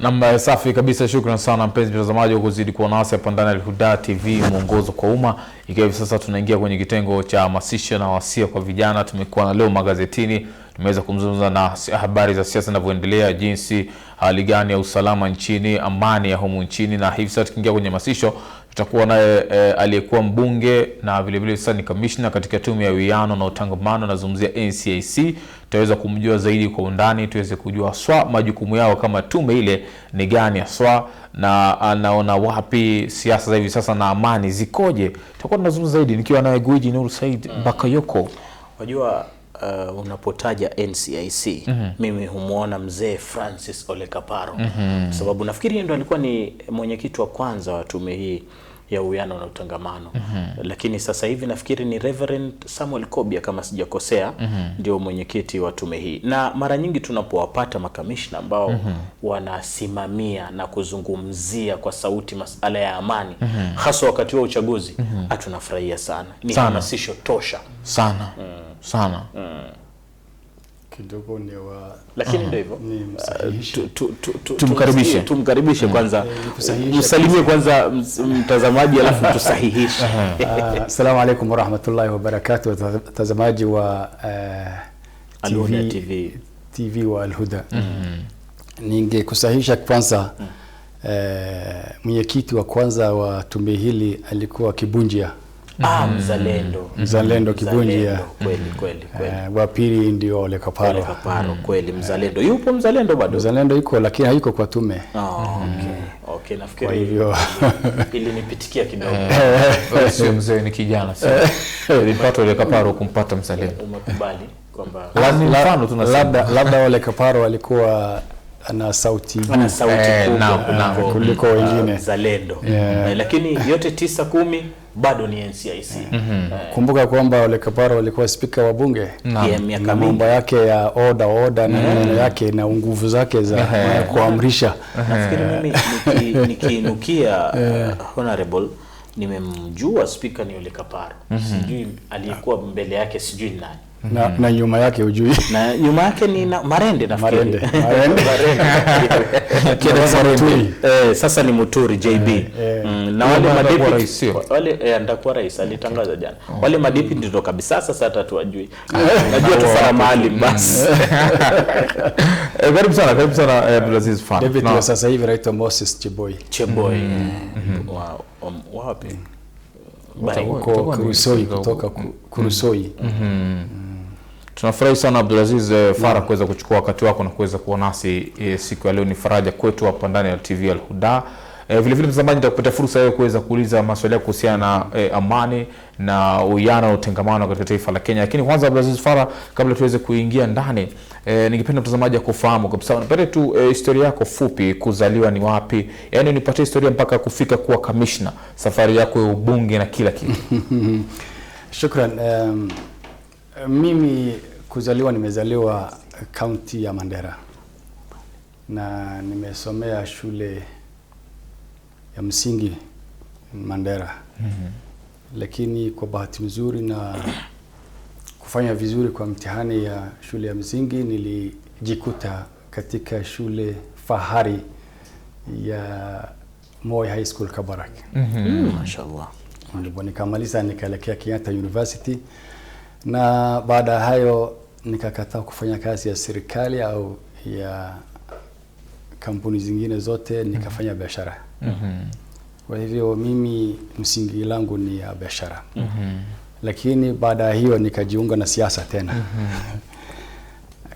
Namba safi kabisa, shukrani sana mpenzi mtazamaji kwa kuzidi kuwa nasi hapa ndani ya Al-Huda TV, mwongozo kwa umma. Ikiwa sasa tunaingia kwenye kitengo cha hamasisho na wasia kwa vijana. Tumekuwa na leo magazetini, tumeweza kumzungumza na habari za siasa zinavyoendelea, jinsi hali gani ya usalama nchini, amani ya humu nchini, na hivi sasa tukiingia kwenye hamasisho tutakuwa naye aliyekuwa mbunge na vile vile sasa ni commissioner katika tume ya uwiano na utangamano, nazungumzia NCIC. Tutaweza kumjua zaidi kwa undani, tuweze kujua swa majukumu yao kama tume ile ni gani swa, na anaona wapi siasa za hivi sasa na amani zikoje. Tutakuwa tunazungumza zaidi nikiwa naye Gwiji Nur Said Bakayoko. Wajua unapotaja NCIC mimi humuona mzee Francis Ole Kaparo, sababu nafikiri ndio alikuwa ni mwenyekiti wa kwanza wa tume hii ya uwiano na utangamano. Lakini sasa hivi nafikiri ni Reverend Samuel Kobia kama sijakosea, ndio mwenyekiti wa tume hii. Na mara nyingi tunapowapata makamishna ambao wanasimamia na kuzungumzia kwa sauti masuala ya amani, hasa wakati wa uchaguzi, tunafurahia sana. Ni hamasisho tosha sana. Sana. Kidogo ni wa, lakini ndio hivyo. Tumkaribishe kwanza. Usalimie kwanza mtazamaji alafu tusahihishe. Assalamu alaykum wa rahmatullahi wa barakatuh, watazamaji wa Al-Huda TV wa Al-Huda. Ningekusahihisha kwanza, mwenyekiti wa kwanza wa tume hili alikuwa Kibunjia. Mzalendo Kibunjia. Kweli. Wa pili ndio Ole Kaparo. Kweli mzalendo. Yupo mzalendo bado? Mzalendo yuko lakini haiko kwa tume. Okay, nafikiri. Kwa hivyo ili nipitikia kidogo. Sio mzee, ni kijana sasa. Nilipata Ole Kaparo kumpata mzalendo. Umekubali kwamba labda Ole Kaparo alikuwa ana sauti kubwa kuliko wengine mzalendo. Lakini yote 9-10 bado ni NCIC. Kumbuka kwamba Ole Kaparo alikuwa speaker wa bunge na mambo yake ya order na maneno yake na nguvu zake za kuamrisha. Nafikiri mimi nikiinukia honorable, nimemjua speaker ni Ole Kaparo. Sijui aliyekuwa mbele yake, sijui nani. Na nyuma yake hujui. Na nyuma yake ni Marende nafikiri. Marende. Sasa ni Muturi JB. Na wale madipi wale ndakuwa rais alitangaza jana. Wale madipi ndio kabisa sasa hata tuwajui. Najua tu Farah mahali basi. Karibu sana Abdulaziz Farah. David wa sasa hivi anaitwa Moses Cheboy. Wapi? Kutoka Kurusoi. Tunafurahi sana Abdulaziz Farah kuweza kuchukua wakati wako na kuweza kuwa nasi siku ya leo. Ni faraja kwetu hapa ndani ya TV Al-Huda. Vile vile mtazamaji, nitakupata fursa ya kuweza kuuliza maswali yako kuhusiana na amani na uwiano na utengamano katika taifa la Kenya. Lakini kwanza Abdulaziz Farah, kabla tuweze kuingia ndani, ningependa mtazamaji kufahamu kabisa, nipate tu historia yako fupi. Kuzaliwa ni wapi? Yaani nipate historia mpaka kufika kuwa commissioner, safari yako ya ubunge na kila kitu. Shukran. Mimi kuzaliwa, nimezaliwa county ya Mandera na nimesomea shule ya msingi Mandera. Lakini kwa bahati nzuri na kufanya vizuri kwa mtihani ya shule ya msingi, nilijikuta katika shule fahari ya Moi High School Kabarak. Mashallah. Ndipo nikamaliza nikaelekea Kenyatta University, na baada ya hayo nikakataa kufanya kazi ya serikali au ya kampuni zingine zote, nikafanya biashara. Kwa hivyo mimi msingi langu ni ya biashara. Lakini baada ya hiyo nikajiunga na siasa tena.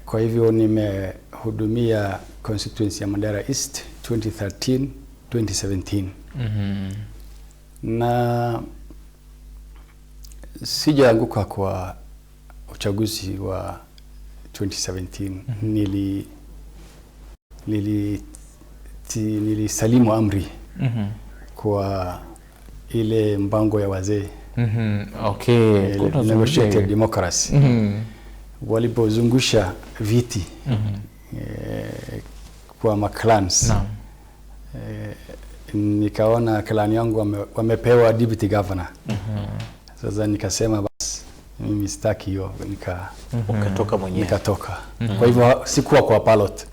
Kwa hivyo nimehudumia constituency ya Mandera East 2013-2017. Na sijaanguka kwa uchaguzi wa 2017. Nilisalimu amri kwa ile mpango ya wazee. Negotiated democracy. Walipozungusha viti kwa maclans, nikaona clan yangu wamepewa deputy governor. Sasa nikasema basi mimi sitaki hiyo, ukatoka mwenyewe. Nikatoka. Kwa hivyo sikuwa kwa ballot.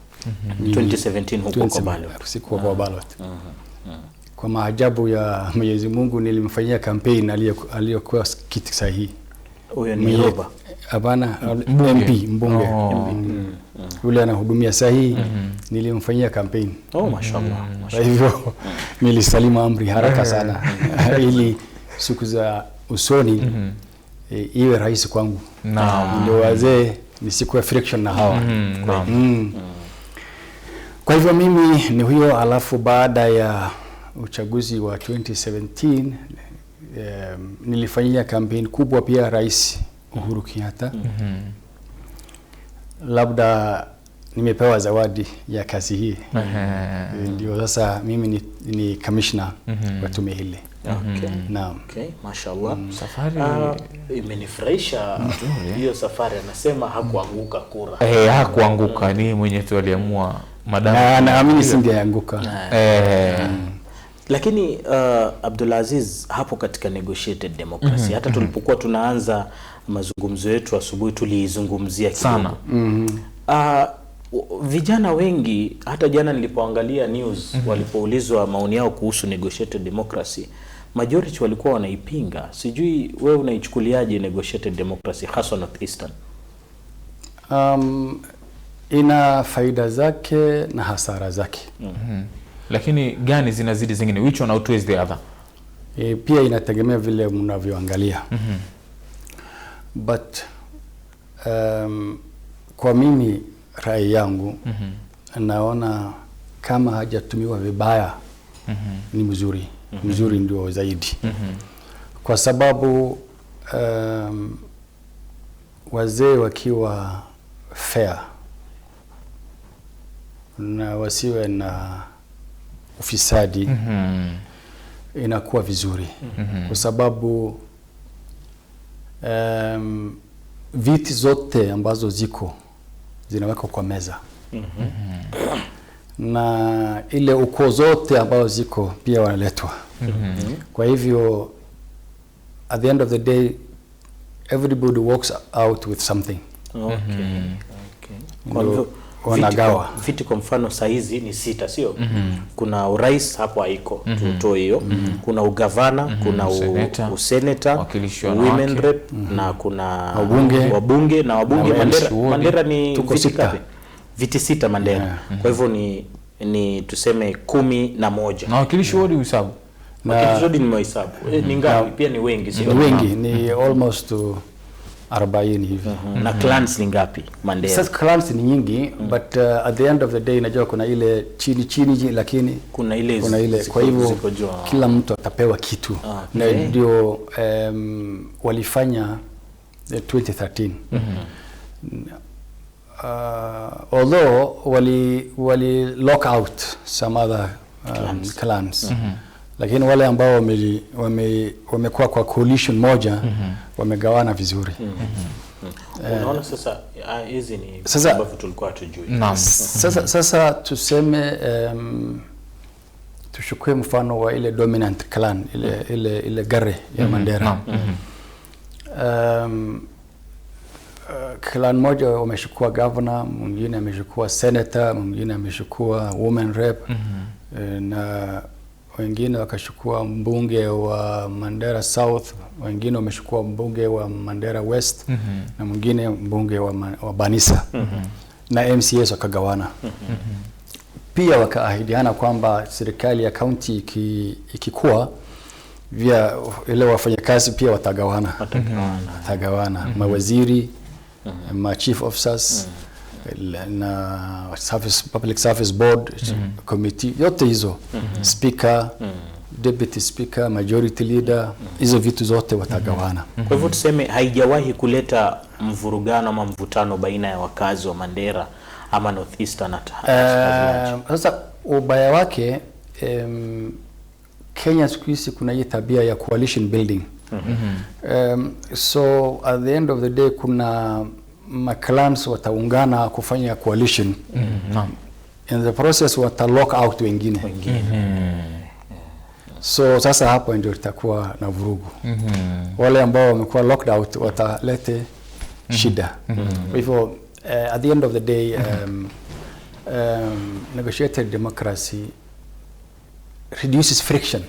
2017 huko kwa ballot. Sikuwa kwa ballot. Kwa maajabu ya Mwenyezi Mungu nilimfanyia campaign aliyokuwa kiti sahihi. Huyo ni Roba. Hapana, mbunge. Yule anahudumia sahihi, nilimfanyia campaign. Mashallah. Kwa hivyo nilisalimu amri haraka sana ili siku za usoni iwe rahisi kwangu. Ndio wazee ni siku ya friction na hawa. Kwa hivyo mimi ni huyo. Alafu baada ya uchaguzi wa 2017 nilifanyia campaign kubwa pia Rais Uhuru Kenyatta. Labda nimepewa zawadi ya kazi hii. Ndio sasa mimi ni commissioner wa tume hili. Naam. Mashallah. Safari imenifurahisha hiyo safari. Anasema hakuanguka kura. Hakuanguka, ni mwenye tu aliamua naamini singeanguka. Lakini Abdulaziz, hapo katika negotiated democracy hata tulipokuwa tunaanza mazungumzo yetu asubuhi tulizungumzia sana. Vijana wengi hata jana nilipoangalia news walipoulizwa maoni yao kuhusu negotiated democracy, majority walikuwa wanaipinga. Sijui wewe unaichukuliaje negotiated democracy hasa North Eastern? Ina faida zake na hasara zake. Lakini gani zinazidi zingine? Which one outweighs the other? Pia inategemea vile mnavyoangalia. But kwa mimi rai yangu naona kama hajatumiwa vibaya ni mzuri. Mzuri ndio zaidi. Kwa sababu wazee wakiwa fair na wasiwe na ufisadi inakuwa vizuri. Kwa sababu viti zote ambazo zinawekwa kwa meza. Na ile ukoo zote ambazo ziko pia wanaletwa. Kwa hivyo at the end of the day everybody walks out with something. Kwa hivyo wanagawa viti kwa mfano saizi ni 6, sio? Kuna urais hapo haiko, tutoe hiyo. Kuna ugavana, kuna useneta, women rep, na kuna wabunge na wabunge. Mandera ni viti ngapi? Viti 6 Mandera. Kwa hivyo ni tuseme 11. Na wakilishi wodi uhesabu? Wakilishi wodi ni mahesabu. Ni ngapi? Pia ni wengi, sio? Ni wengi, ni almost 40 hivi. Na clans ni ngapi Mandera? Sasa clans ni nyingi, but at the end of the day najua kuna ile chini lakini kuna ile kwa hivyo kila mtu atapewa kitu. Na ndio walifanya 2013. Although wali lock out some other clans. Lakini wale ambao wamekuwa kwa coalition moja wamegawana vizuri. Unaona sasa hizi ni sababu tulikuwa tujui. Sasa tuseme tuchukue mfano wa ile dominant clan ile Gare ya Mandera. Clan moja wameshukua governor, mwingine ameshukua senator, mwingine ameshukua women rep, na wengine wakachukua mbunge wa Mandera South, wengine wamechukua mbunge wa Mandera West, na mwingine mbunge wa Banisa. Na MCAs wakagawana. Pia wakaahidiana kwamba serikali ya county ikikua vya ile wafanyakazi pia watagawana. Mawaziri, ma chief officers, na public service board committee, yote hizo speaker, deputy speaker, majority leader, hizo vitu zote watagawana. Kwa hivyo tuseme haijawahi kuleta mvurugano ama mvutano baina ya wakazi wa Mandera ama North Eastern sasa ubaya wake Kenya siku hizi kuna hii tabia ya coalition building. So at the end of the day kuna clans wataungana kufanya coalition. In the process watalock out wengine. So sasa hapo ndio itakuwa na vurugu. Wale ambao wamekuwa locked out watalete shida. Kwa hivyo at the end of the day negotiated democracy reduces friction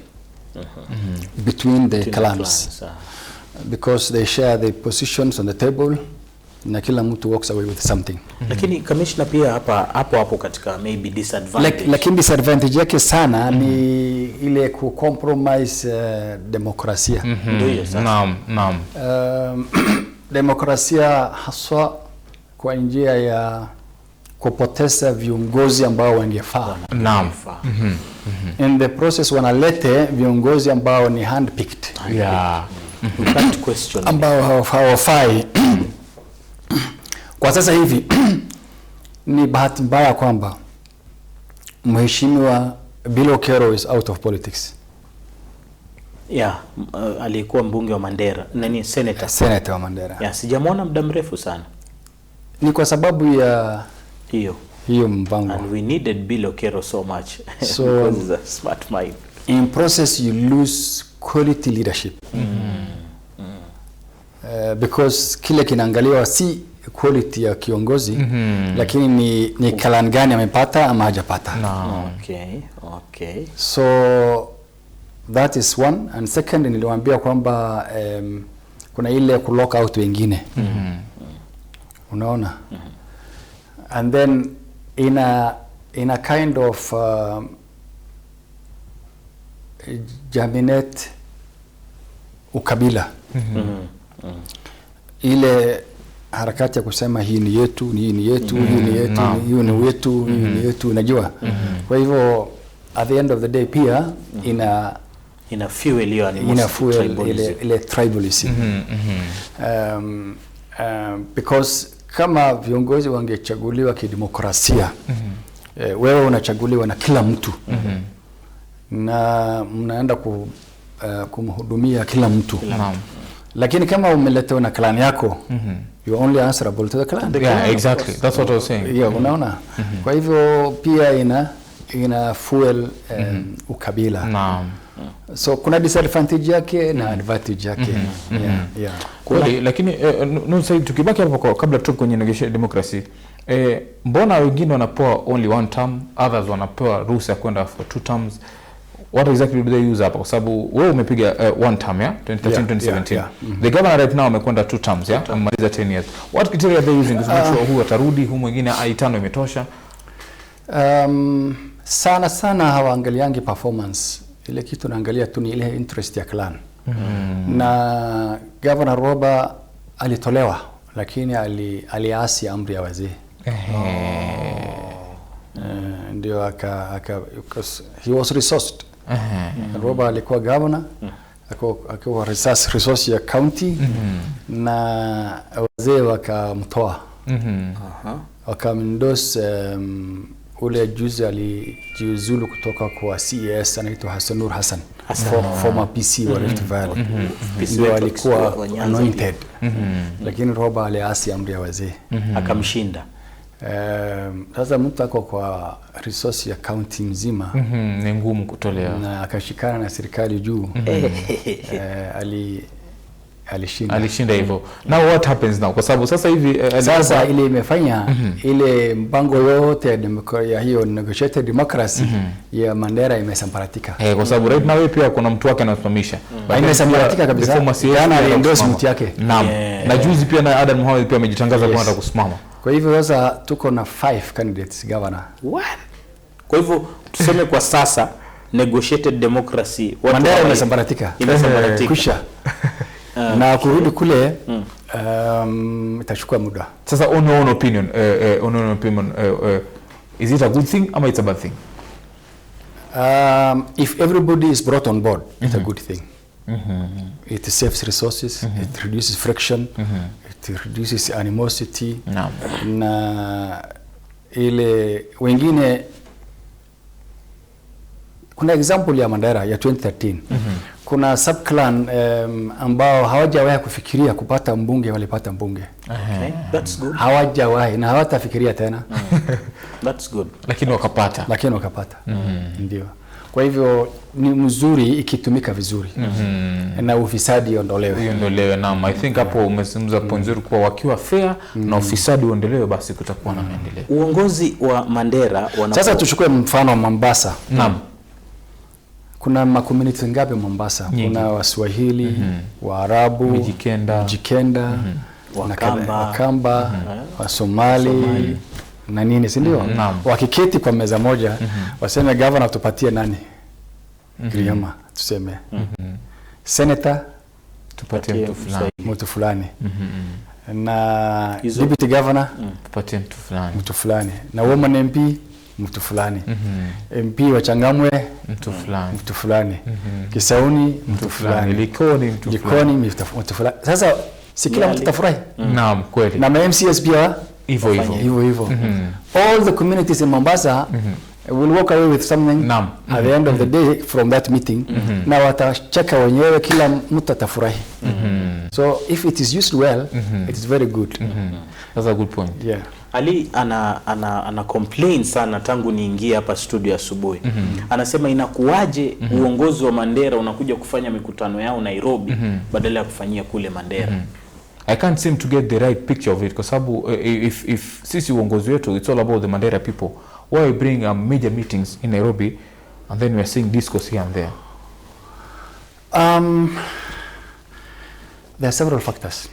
between the clans. Because they share the positions on the table na kila mtu walks away with something. Lakini commissioner pia hapo katika maybe disadvantage. Lakini disadvantage yake sana ni ile ku compromise demokrasia. Ndio sasa. Naam. Demokrasia haswa kwa njia ya kupoteza viongozi ambao wangefaa. Naam. In the process wanalete viongozi ambao ni handpicked. Yeah. We can't question ambao hawafai. Kwa sasa hivi ni bahati mbaya kwamba mheshimiwa Bilo Kero is out of politics. Yeah, alikuwa mbunge wa Mandera, senator wa Mandera. Yeah, sijamwona muda mrefu sana. Ni kwa sababu ya hiyo mpango. And we needed Bilo Kero so much. So because he's a smart mind. In process you lose quality leadership. Because kile kinaangaliwa si quality ya kiongozi, lakini ni kalan gani amepata ama hajapata. Okay. So that is one. And second, niliwaambia kwamba kuna ile ku lock out wengine. Unaona? And then in a kind of germinate ukabila. Ile harakati ya kusema hii ni yetu, hii ni yetu, hii ni yetu, hii ni wetu, hii ni yetu, unajua. Kwa hivyo at the end of the day pia ina fuel ile tribalism. Because kama viongozi wangechaguliwa kidemokrasia, wewe unachaguliwa na kila mtu, na mnaenda kumhudumia kila mtu. Lakini kama umeletewa na clan yako, you are only answerable to the clan. Yeah, exactly. That's what I was saying. Yeah, unaona. Kwa hivyo pia ina fuel ukabila. Naam. So kuna disadvantage yake na advantage yake. Yeah. Kweli, lakini sasa tukibaki hapo kabla tutoke kwenye negotiated democracy, mbona wengine wanapewa only one term, others wanapewa ruhusa ya kwenda for 2 terms? What exactly do they use hapa? Kwa sababu wewe umepiga 1 term, 2013-2017. The governor right now amekwenda 2 terms, amemaliza 10 years. What criteria are they using to make sure huyu atarudi, huyu mwingine 5 imetosha? Sana hawaangaliangi performance. Ile kitu naangalia tu ni ile interest ya clan. Na Governor Roba alitolewa, lakini aliasi amri ya wazee. Ndio he was resourced. Roba alikuwa governor, akawa resource ya county, na wazee wakamtoa. Wakamendorse ule juzi alijiuzulu kutoka kwa CAS, anaitwa Hassanur Hassan, former PC wa Rift Valley. Ndio alikuwa anointed. Lakini Roba aliasi amri ya wazee. Akamshinda. Sasa mtu ako kwa resource ya county mzima, ni ngumu kutolea. Na akashikana na serikali juu. Alishinda hivyo. Now what happens now? Kwa sababu sasa hivi sasa ile imefanya ile mpango yote ya hiyo negotiated democracy ya Mandera imesambaratika. Kwa sababu right now pia kuna mtu wake anasimamisha. Imesambaratika kabisa. Jana endorsement yake. Naam. Na juzi pia na Adam Mohamed pia amejitangaza kwenda kusimama. Kwa hivyo sasa tuko na 5 candidates governor. What? Kwa hivyo tuseme kwa sasa negotiated democracy Mandera imesambaratika. Kusha. Na kurudi kule itachukua muda. Sasa on your own opinion, is it a good thing or it's a bad thing? If everybody is brought on board, it's a good thing. It saves resources, it reduces friction, it reduces animosity. Na ile wengine, kuna example ya Mandera ya 2013. Kuna subclan ambao hawajawahi kufikiria kupata mbunge, walipata mbunge. Okay, that's good. Hawajawahi na hawatafikiria tena. That's good. Lakini wakapata. Ndio. Kwa hivyo ni mzuri ikitumika vizuri. Na ufisadi iondolewe. Naam, I think hapo umezungumza point nzuri kwa wakiwa fair na ufisadi uondolewe, basi kutakuwa na maendeleo. Uongozi wa Mandera Sasa tuchukue mfano wa Mombasa. Naam. Kuna ma-community ngapi Mombasa? Kuna Waswahili, Waarabu, Mijikenda, Wakamba, Wasomali na nini, si ndio? Wakiketi kwa meza moja, waseme governor tupatie nani? Griyama tuseme. Senator tupatie mtu fulani. Na deputy governor tupatie mtu fulani. Na woman MP mtu fulani. MP wa Changamwe mtu fulani. Kisauni mtu fulani. Likoni mtu fulani. Sasa si kila mtu tafurahi? Naam, kweli. Na MCS pia hivyo. All the communities in Mombasa will walk away with something at the end of the day from that meeting. Na watacheka wenyewe, kila mtu atafurahi. So if it is used well, it is very good. That's a good point. Yeah. Ali ana complain sana tangu niingie hapa studio asubuhi. Anasema inakuaje uongozi wa Mandera unakuja kufanya mikutano yao Nairobi badala ya kufanyia kule Mandera. I can't seem to get the right picture of it, kwa sababu if sisi uongozi wetu it's all about the Mandera people, why we bring major meetings in Nairobi and then we are seeing discourse here and there? There are several factors.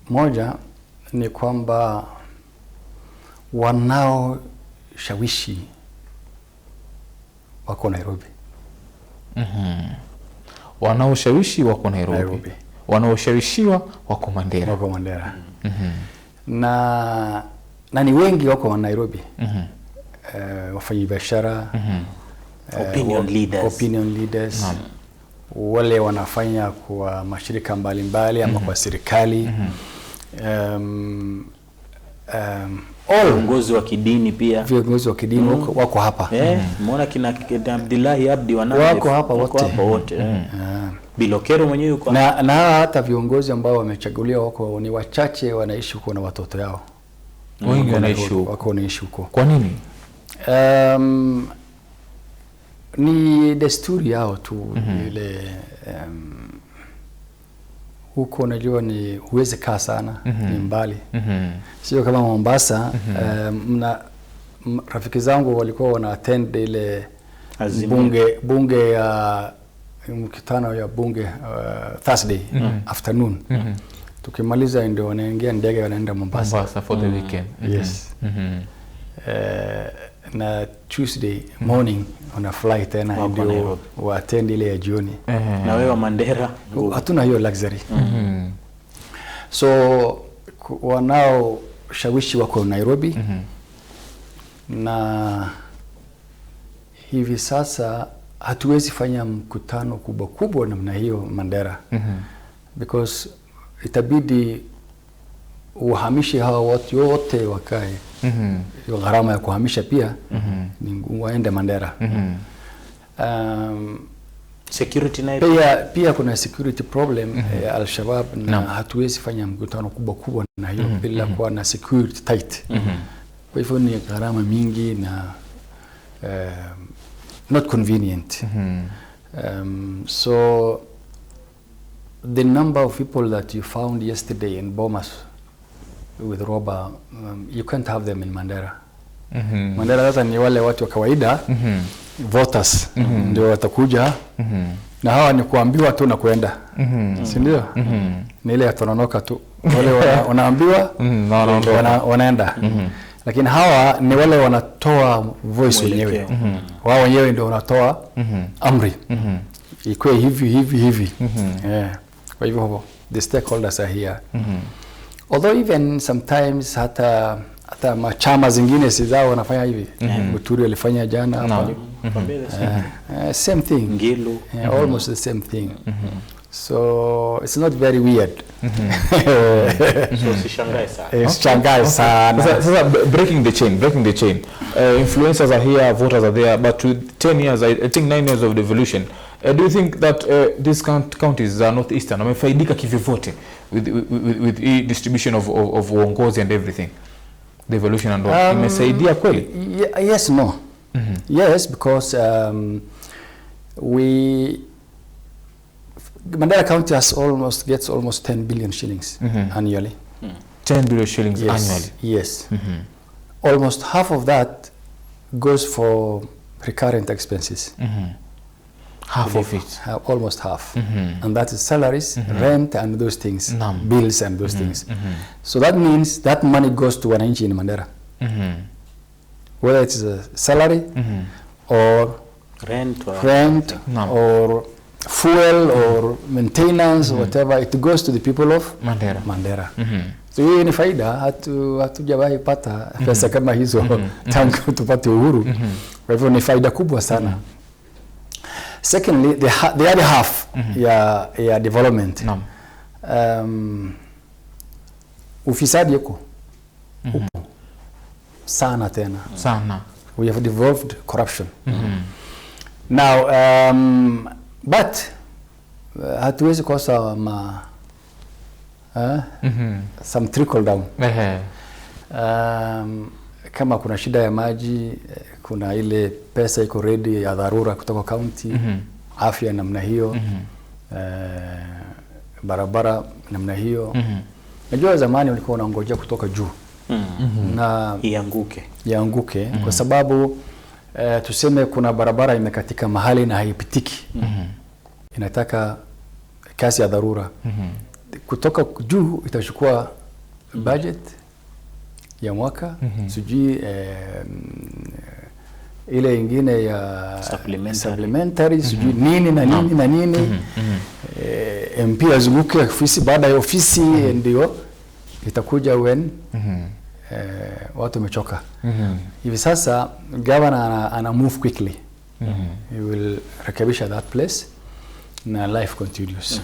Moja ni kwamba wanaoshawishi wako Nairobi. Wanaoshawishi wako Nairobi. Wanaoshawishiwa wako Mandera. Na ni wengi wako wa Nairobi. Wafanyabiashara, opinion leaders. Wale wanafanya kwa mashirika mbalimbali ama kwa serikali. Viongozi wa kidini pia. Viongozi wa kidini wako hapa. Umeona kina Abdulaziz Abdi wako hapa wote. Bilokero mwenyewe yuko na hata viongozi ambao wamechaguliwa wako ni wachache, wanaishi huko na watoto yao. Wengi wanaishi huko. Kwa nini? Ni desturi yao tu ile. Huko unajua ni huwezi kaa sana, ni mbali. Sio kama Mombasa. Rafiki zangu walikuwa wana attend ile bunge ya mkutano ya bunge Thursday afternoon. Tukimaliza ndio wanaingia ndege wanaenda Mombasa for the weekend. Yes. Na Tuesday morning wana fly tena ndio wa attend ile ya jioni. Na wewe Mandera hatuna hiyo luxury. So wanao shawishi wako Nairobi. Na hivi sasa hatuwezi fanya mkutano kubwa namna hiyo Mandera. Because itabidi uhamishe hawa watu wote wakae. Hiyo gharama ya kuhamisha pia ni waende Mandera. Security na pia kuna security problem ya Al-Shabaab na hatuwezi fanya mkutano kubwa na hiyo bila kuwa na security tight. Kwa hivyo ni gharama mingi na not convenient. So the number of people that you found yesterday in Bomas with Roba, you can't have them in Mandera. Mandera sasa ni wale watu wa kawaida, voters ndio watakuja. Na hawa ni kuambiwa tu na kuenda. Si ndio? Ni ile yatononoka tu. Wale wanaambiwa wanaenda. Lakini hawa ni wale wanatoa voice wenyewe. Wao wenyewe ndio wanatoa amri. Ikuwe hivi. Kwa hivyo the stakeholders are here. Although even sometimes hata machama zingine si zao wanafanya hivi. Muturi alifanya jana hapa. Same thing. Ngilu. Almost the same thing. So it's not very weird. So sishangae sana. Sasa breaking the chain. Influencers are here, voters are there, but with 10 years, I think 9 years of devolution, do you think that these counties are northeastern wamefaidika kivyovyote with distribution of uongozi and everything, devolution and all, imesaidia kweli? Yes, no. Yes, because Mandera County gets almost 10 billion shillings annually. 10 billion shillings Yes, annually. yes. Almost half of that goes for recurrent expenses. Half of it. Almost half. And that is salaries, rent, and those things, bills and those things. So that means that money goes to wananchi in Mandera. Whether it's a salary or Rent or fuel or maintenance or whatever, it goes to the people of Mandera. So hii ni faida, hatujawahi pata pesa kama hizo tangu tupate uhuru. Kwa hivyo ni faida kubwa sana. Secondly, the other half ya development. Ufisadi yuko sana tena. Sana. We have devolved corruption. Now, but hatuwezi kosa some trickle down. Kama kuna shida ya maji, kuna ile pesa iko ready ya dharura kutoka county, afya namna hiyo, barabara namna hiyo. Najua zamani ulikuwa unaongojea kutoka juu na ianguke kwa sababu tuseme kuna barabara imekatika mahali na haipitiki. Inataka kasi ya dharura. Kutoka juu itachukua budget ya mwaka, sijui ile ingine ya supplementary, sijui nini na nini na nini. MP azunguke ofisi baada ya ofisi, ndio itakuja when watu wamechoka. Hivi sasa governor ana move quickly. He will rekebisha that place na life continues.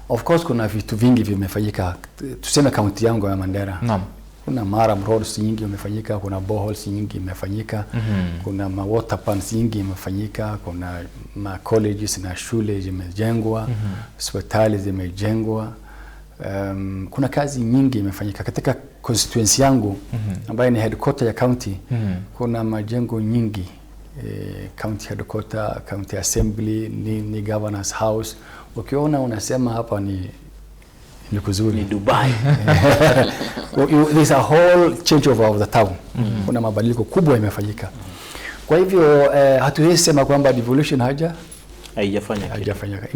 Of course kuna vitu vingi vimefanyika. Tuseme county yangu ya Mandera. Kuna Maram roads nyingi imefanyika, kuna boreholes nyingi imefanyika, kuna water pumps nyingi imefanyika, kuna colleges na shule zimejengwa, hospitali zimejengwa. Kuna kazi nyingi imefanyika katika constituency yangu ambayo ni headquarter ya county. Kuna majengo nyingi, county headquarter, county assembly, ni governor's house. Ukiona unasema hapa ni kuzuri, ni Dubai. There's a whole change over of the town. Kuna mabadiliko kubwa imefanyika. Kwa hivyo hatuwezi sema kwamba devolution haijafanya,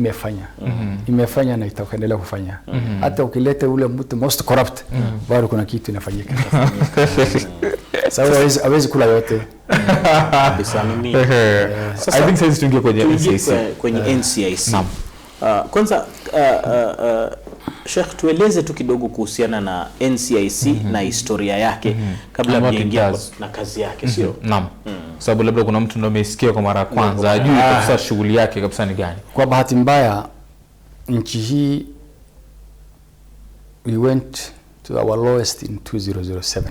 imefanya na itaendelea kufanya. Hata ukileta ule mtu most corrupt, bado kuna kitu inafanyika. Sasa hawezi kula yote. I think sasa tuingie kwenye NCIC. Kwanza Sheikh, tueleze tu kidogo kuhusiana na NCIC na historia yake kabla kuingia na kazi yake, sio? Naam. Sababu labda kuna mtu ndio amesikia kwa mara ya kwanza, ajui kabisa shughuli yake kabisa ni gani. Kwa bahati mbaya nchi hii we went to our lowest in 2007.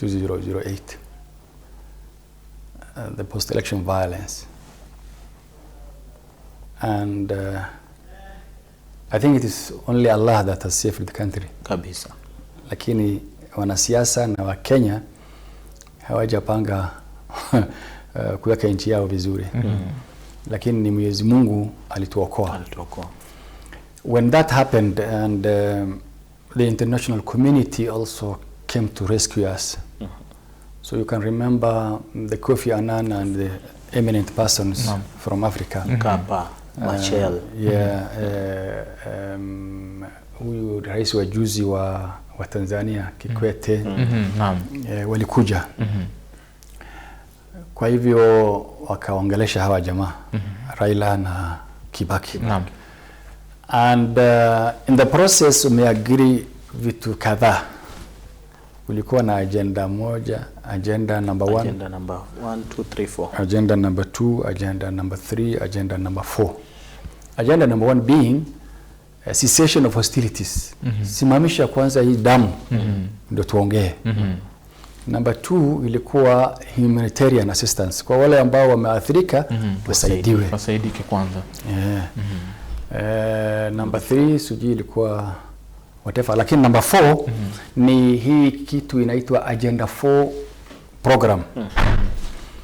2008. The post-election violence. And I think it is only Allah that has saved the country. Kabisa. Lakini wanasiasa na Wakenya hawajapanga kuweka nchi yao vizuri. Lakini ni Mwenyezi Mungu alituokoa. When that happened and the international community also came to rescue us. So you can remember the Kofi Annan and the eminent persons from Africa. Kapa, Machel. Huyu rais wa juzi wa Tanzania Kikwete, walikuja. Kwa hivyo wakaongelesha hawa jamaa, Raila na Kibaki. And in the process umeagree vitu kadhaa. Kulikuwa na agenda moja, agenda number 1, agenda number 1 2 3 4, agenda number 2, agenda number 3, agenda number 4. Agenda number 1 being cessation of hostilities. Simamisha kwanza hii damu ndio tuongee. Number 2 ilikuwa humanitarian assistance. Kwa wale ambao wameathirika wasaidike kwanza. Number 3 sijui ilikuwa whatever, lakini number 4 ni hii kitu inaitwa agenda 4 program.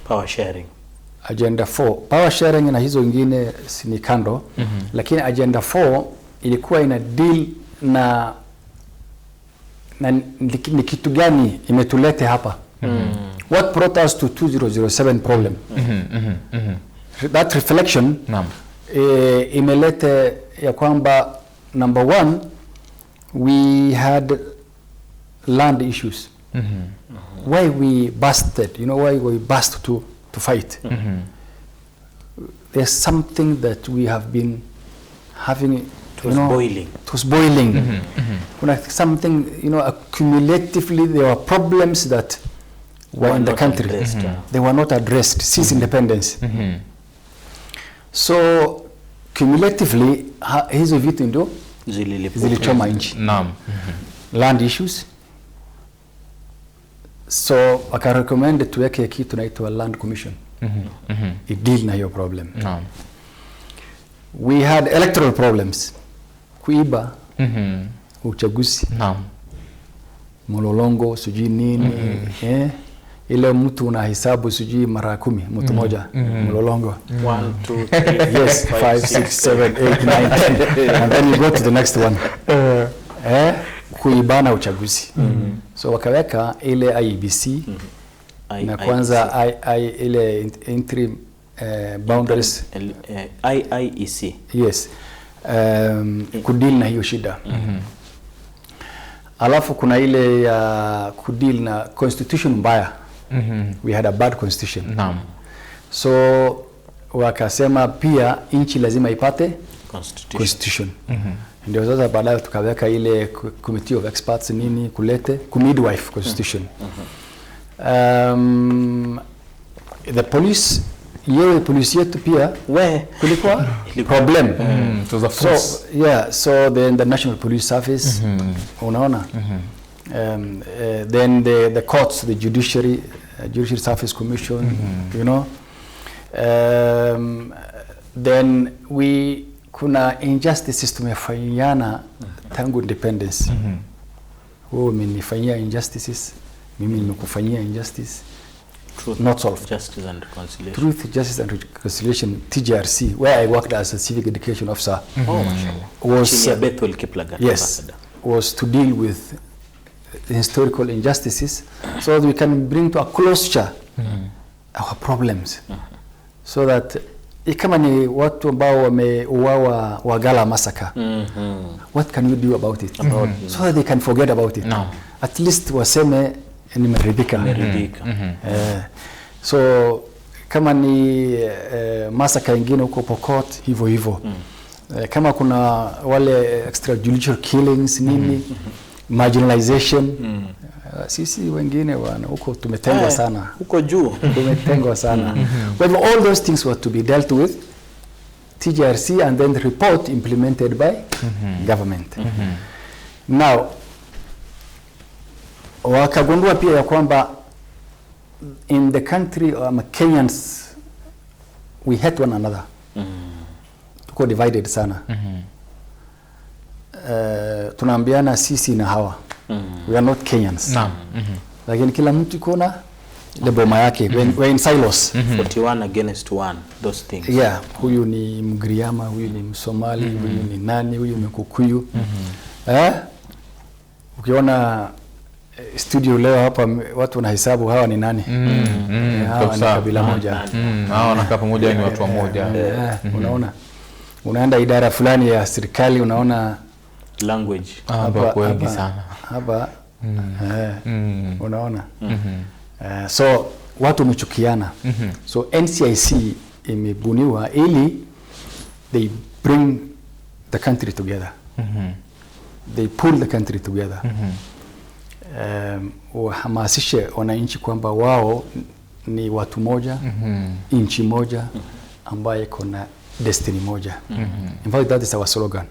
Power sharing. Agenda 4 power sharing na hizo nyingine ni kando, lakini agenda 4 ilikuwa ina deal na ni kitu gani imetulete hapa. What brought us to 2007 problem. That reflection imelete ya kwamba number 1 we had land issues. Why we busted, why we bust to fight. There's something that we have been having. It was boiling. It was boiling. Something, accumulatively there were problems that were in the country. They were not addressed since independence. So cumulatively hizo vitu ndio zilichoma nchi. Land issues. So I recommend tuweke kitu tunaitwa land commission. It deal na hiyo problem. We had electoral problems. Kuiba, uchaguzi, mololongo, sijui nini, ile mtu unahesabu sijui mara 10 mtu moja, mololongo. 1, 2, 3, yes, 5, 6, 7, 8, 9, 10. And then you go to the next one. Kuibana uchaguzi. So wakaweka ile IEBC na kwanza ile interim boundaries IEC. Yes. Kudeal na hiyo shida. Alafu kuna ile ya kudeal na constitution mbaya. We had a bad constitution. So wakasema pia nchi lazima ipate constitution. Ndio sasa baadaye tukaweka ile committee of experts nini kulete midwife constitution. The police yetu pia kulikuwa problem. It was a force. So then the National Police Service, unaona. Then the courts, the Judiciary Service Commission, then kuna injustices tumefanyana tangu independence. Wewe umenifanyia injustices, mimi nimekufanyia injustice. Truth, not solved. Justice and Reconciliation. Truth, Justice and Reconciliation, TJRC, where I worked as a civic education officer, was to deal with historical injustices so that we can bring to a closure our problems. So that kama ni watu ambao wameuawa Wagala massacre, what can we do about it? So that they can forget about it. At least waseme nimeridhika. So kama ni massacre ingine huko Pokot hivyo. Kama kuna wale extrajudicial killings nini, marginalization, sisi wengine huko tumetengwa sana. Huko juu tumetengwa sana. When all those things were to be dealt with, TJRC, and then the report implemented by government. Now wakagundua pia ya kwamba in the country Kenyans we hate one another. Tuko divided sana. Tunaambiana sisi na hawa. We are not Kenyans. Lakini kila mtu kuna ile boma yake. We're in silos. 41 against 1, those things. Yeah, huyu ni Mgiriama, huyu ni Msomali, huyu ni nani, huyu ni Mkukuyu. Ukiona studio leo hapa watu wanahesabu hawa ni nani? Hawa ni kabila moja. Hawa wanakaa pamoja, ni watu wa moja. Unaona? Unaenda idara fulani ya serikali, unaona language hapa wengi sana. Hapa unaona? So watu wamechukiana. So NCIC imebuniwa ili they bring the country together. They pull the country together. Wahamasishe wananchi kwamba wao ni watu moja, nchi moja ambaye kuna destiny moja. In fact, that is our slogan.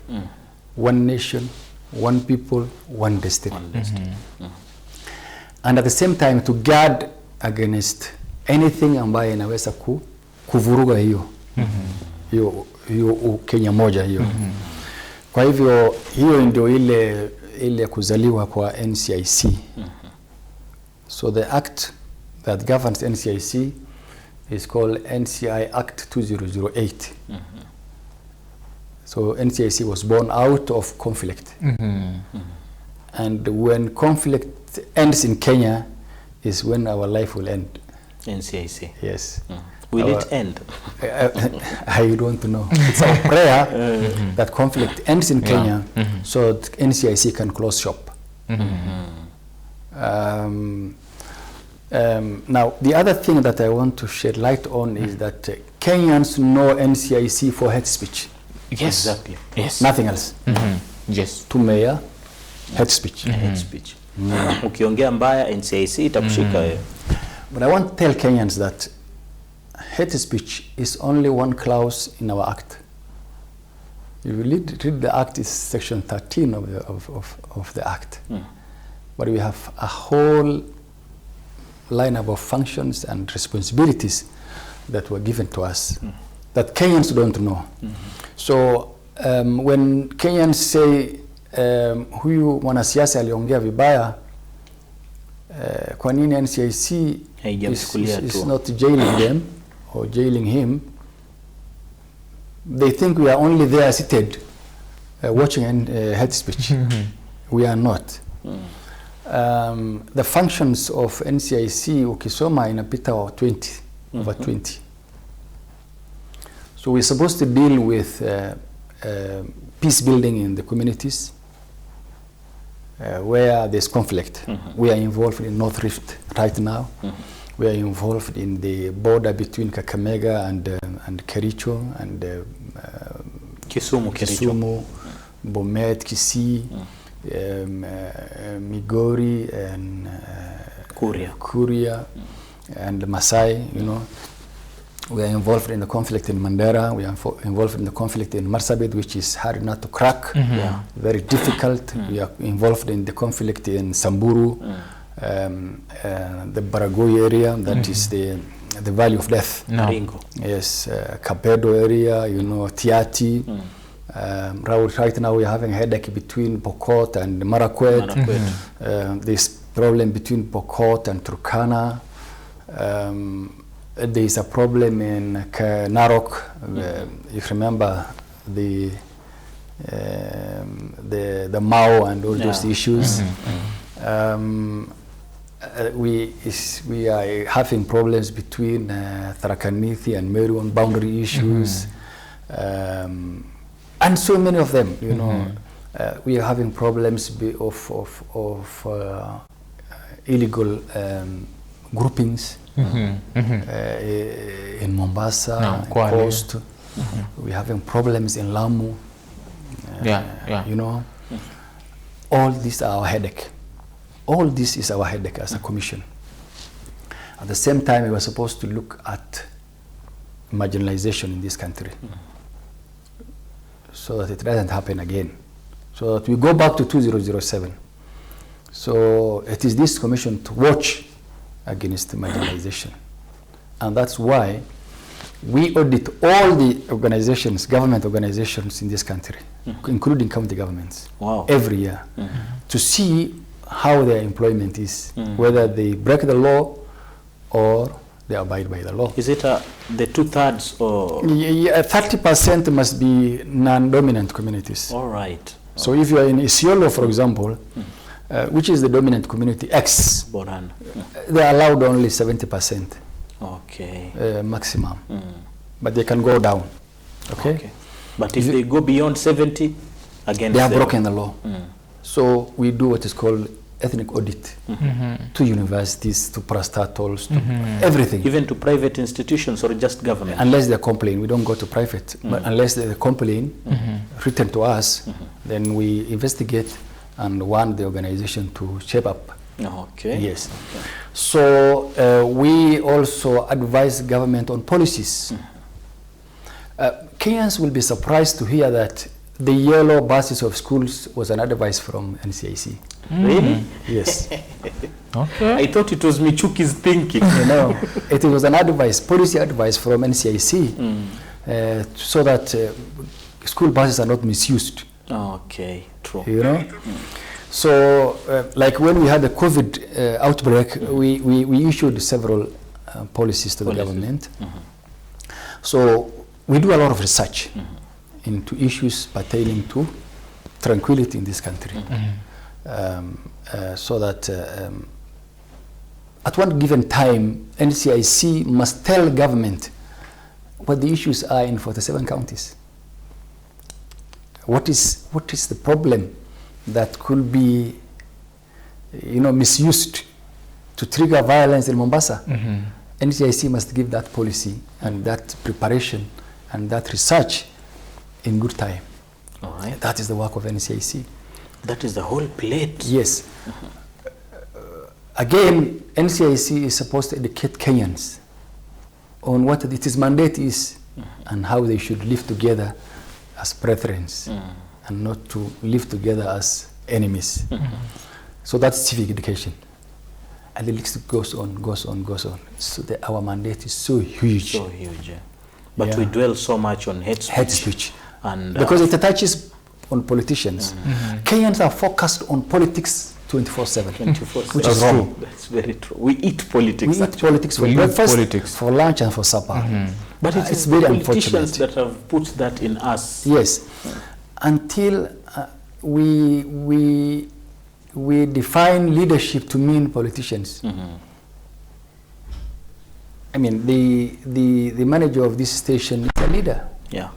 One nation, one people, one destiny. And at the same time to guard against anything ambaye inaweza kuvuruga hiyo Kenya moja hiyo. Kwa hivyo hiyo ndio ile kuzaliwa kwa NCIC. So the act that governs NCIC is called NCI Act 2008. So NCIC was born out of conflict. And when conflict ends in Kenya is when our life will end. NCIC. Yes. Will it end? I don't know. It's our prayer that conflict ends in Kenya so that NCIC can close shop. Now, the other thing that I want to shed light on is that Kenyans know NCIC for hate speech. Yes. Exactly. Yes. Nothing else. Yes. To mayor, hate speech. Hate speech. Ukiongea mbaya NCIC itakushika wewe. But I want to tell Kenyans that hate speech is only one clause in our act. If you read the act, it's section 13 of the act. But we have a whole lineup of functions and responsibilities that were given to us that Kenyans don't know. So when Kenyans say huyu mwanasiasa aliongea vibaya, kwa nini NCIC is not jailing them or jailing him? They think we are only there seated watching hate speech. We are not. The functions of NCIC ukisoma inapita over 20. So we're supposed to deal with peace building in the communities where there's conflict. We are involved in North Rift right now. We are involved in the border between Kakamega and Kericho and Kisumu, Bomet, Kisii, Migori and Kuria and Masai, you know. We are involved in the conflict in Mandera. We are involved in the conflict in Marsabit, which is hard not to crack, very difficult. We are involved in the conflict in Samburu, the Baragoi area, that is the Valley of Death. Yes, Kapedo area, you know, Tiati. Right now we are having a headache between Pokot and Marakwet. There's problem between Pokot and Turkana. There is a problem in Narok. You remember the Mao and all those issues. We are having problems between Tharaka-Nithi and Meru on boundary issues, and so many of them. You know, we are having problems of illegal groupings. In Mombasa, Coast. We're having problems in Lamu. You know, all these are our headache. All this is our headache as a commission. At the same time, we were supposed to look at marginalization in this country so that it doesn't happen again. So that we go back to 2007. So it is this commission to watch against marginalization. And that's why we audit all the organizations, government organizations in this country, including county governments, every year, to see how their employment is, whether they break the law or they abide by the law. Is it the 2/3 or? 30% must be non-dominant communities. All right. So if you are in Isiolo, for example, which is the dominant community X, they are allowed only 70%. Okay. Maximum. But they can go down. Okay. But if they go beyond 70, again, they have broken the law. So we do what is called ethnic audit to universities, to parastatals, to everything. Even to private institutions or just government? Unless they complain, we don't go to private. But unless they complain, written to us, then we investigate and want the organization to shape up. Okay. Yes. So we also advise government on policies. Kenyans will be surprised to hear that the yellow buses of schools was an advice from NCIC. Really? Yes. Okay. I thought it was Michuki's thinking. No, it was an advice, policy advice from NCIC, so that school buses are not misused. Okay, true. You know? So, like when we had the COVID outbreak, we issued several policies to the government. So we do a lot of research into issues pertaining to tranquility in this country. So that at one given time, NCIC must tell government what the issues are in 47 counties. What is the problem that could be, misused to trigger violence in Mombasa? NCIC must give that policy and that preparation and that research in good time. All right. That is the work of NCIC. That is the whole plate. Yes. Again, NCIC is supposed to educate Kenyans on what its mandate is and how they should live together as brethren and not to live together as enemies. So that's civic education. And the list goes on. So our mandate is so huge. So huge. Yeah. But we dwell so much on hate speech. And because it attaches on politicians. Kenyans are focused on politics 24/7. Which is wrong. That's very true. We eat politics. We eat politics for breakfast, for lunch, and for supper. But it's very politicians unfortunate that have put that in us. Yes, until we define leadership to mean politicians. I mean, the manager of this station is a leader. Yeah.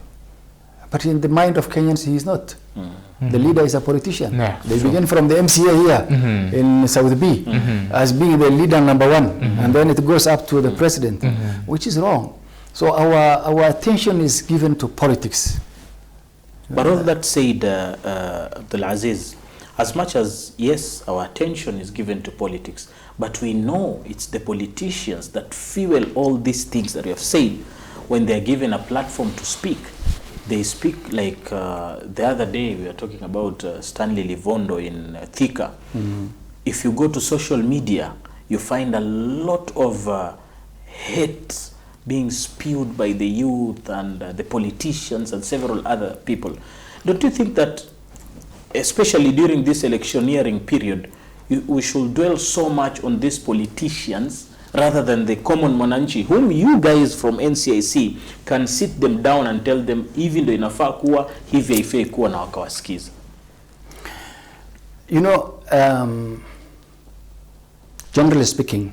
But in the mind of Kenyans, he is not. The leader is a politician. Yeah, they begin from the MCA here in South B as being the leader number one, and then it goes up to the president, which is wrong. So our attention is given to politics. But all that said, Abdulaziz, as much as, yes, our attention is given to politics, but we know it's the politicians that fuel all these things that we have said. When they're given a platform to speak, they speak like the other day we were talking about Stanley Livondo in Thika. If you go to social media, you find a lot of hate being spewed by the youth and the politicians and several other people. Don't you think that, especially during this electioneering period, we should dwell so much on these politicians rather than the common mwananchi, whom you guys from NCIC can sit them down and tell them, even though inafaa kuwa hivi haifai kuwa na wakawasikiza? Generally speaking,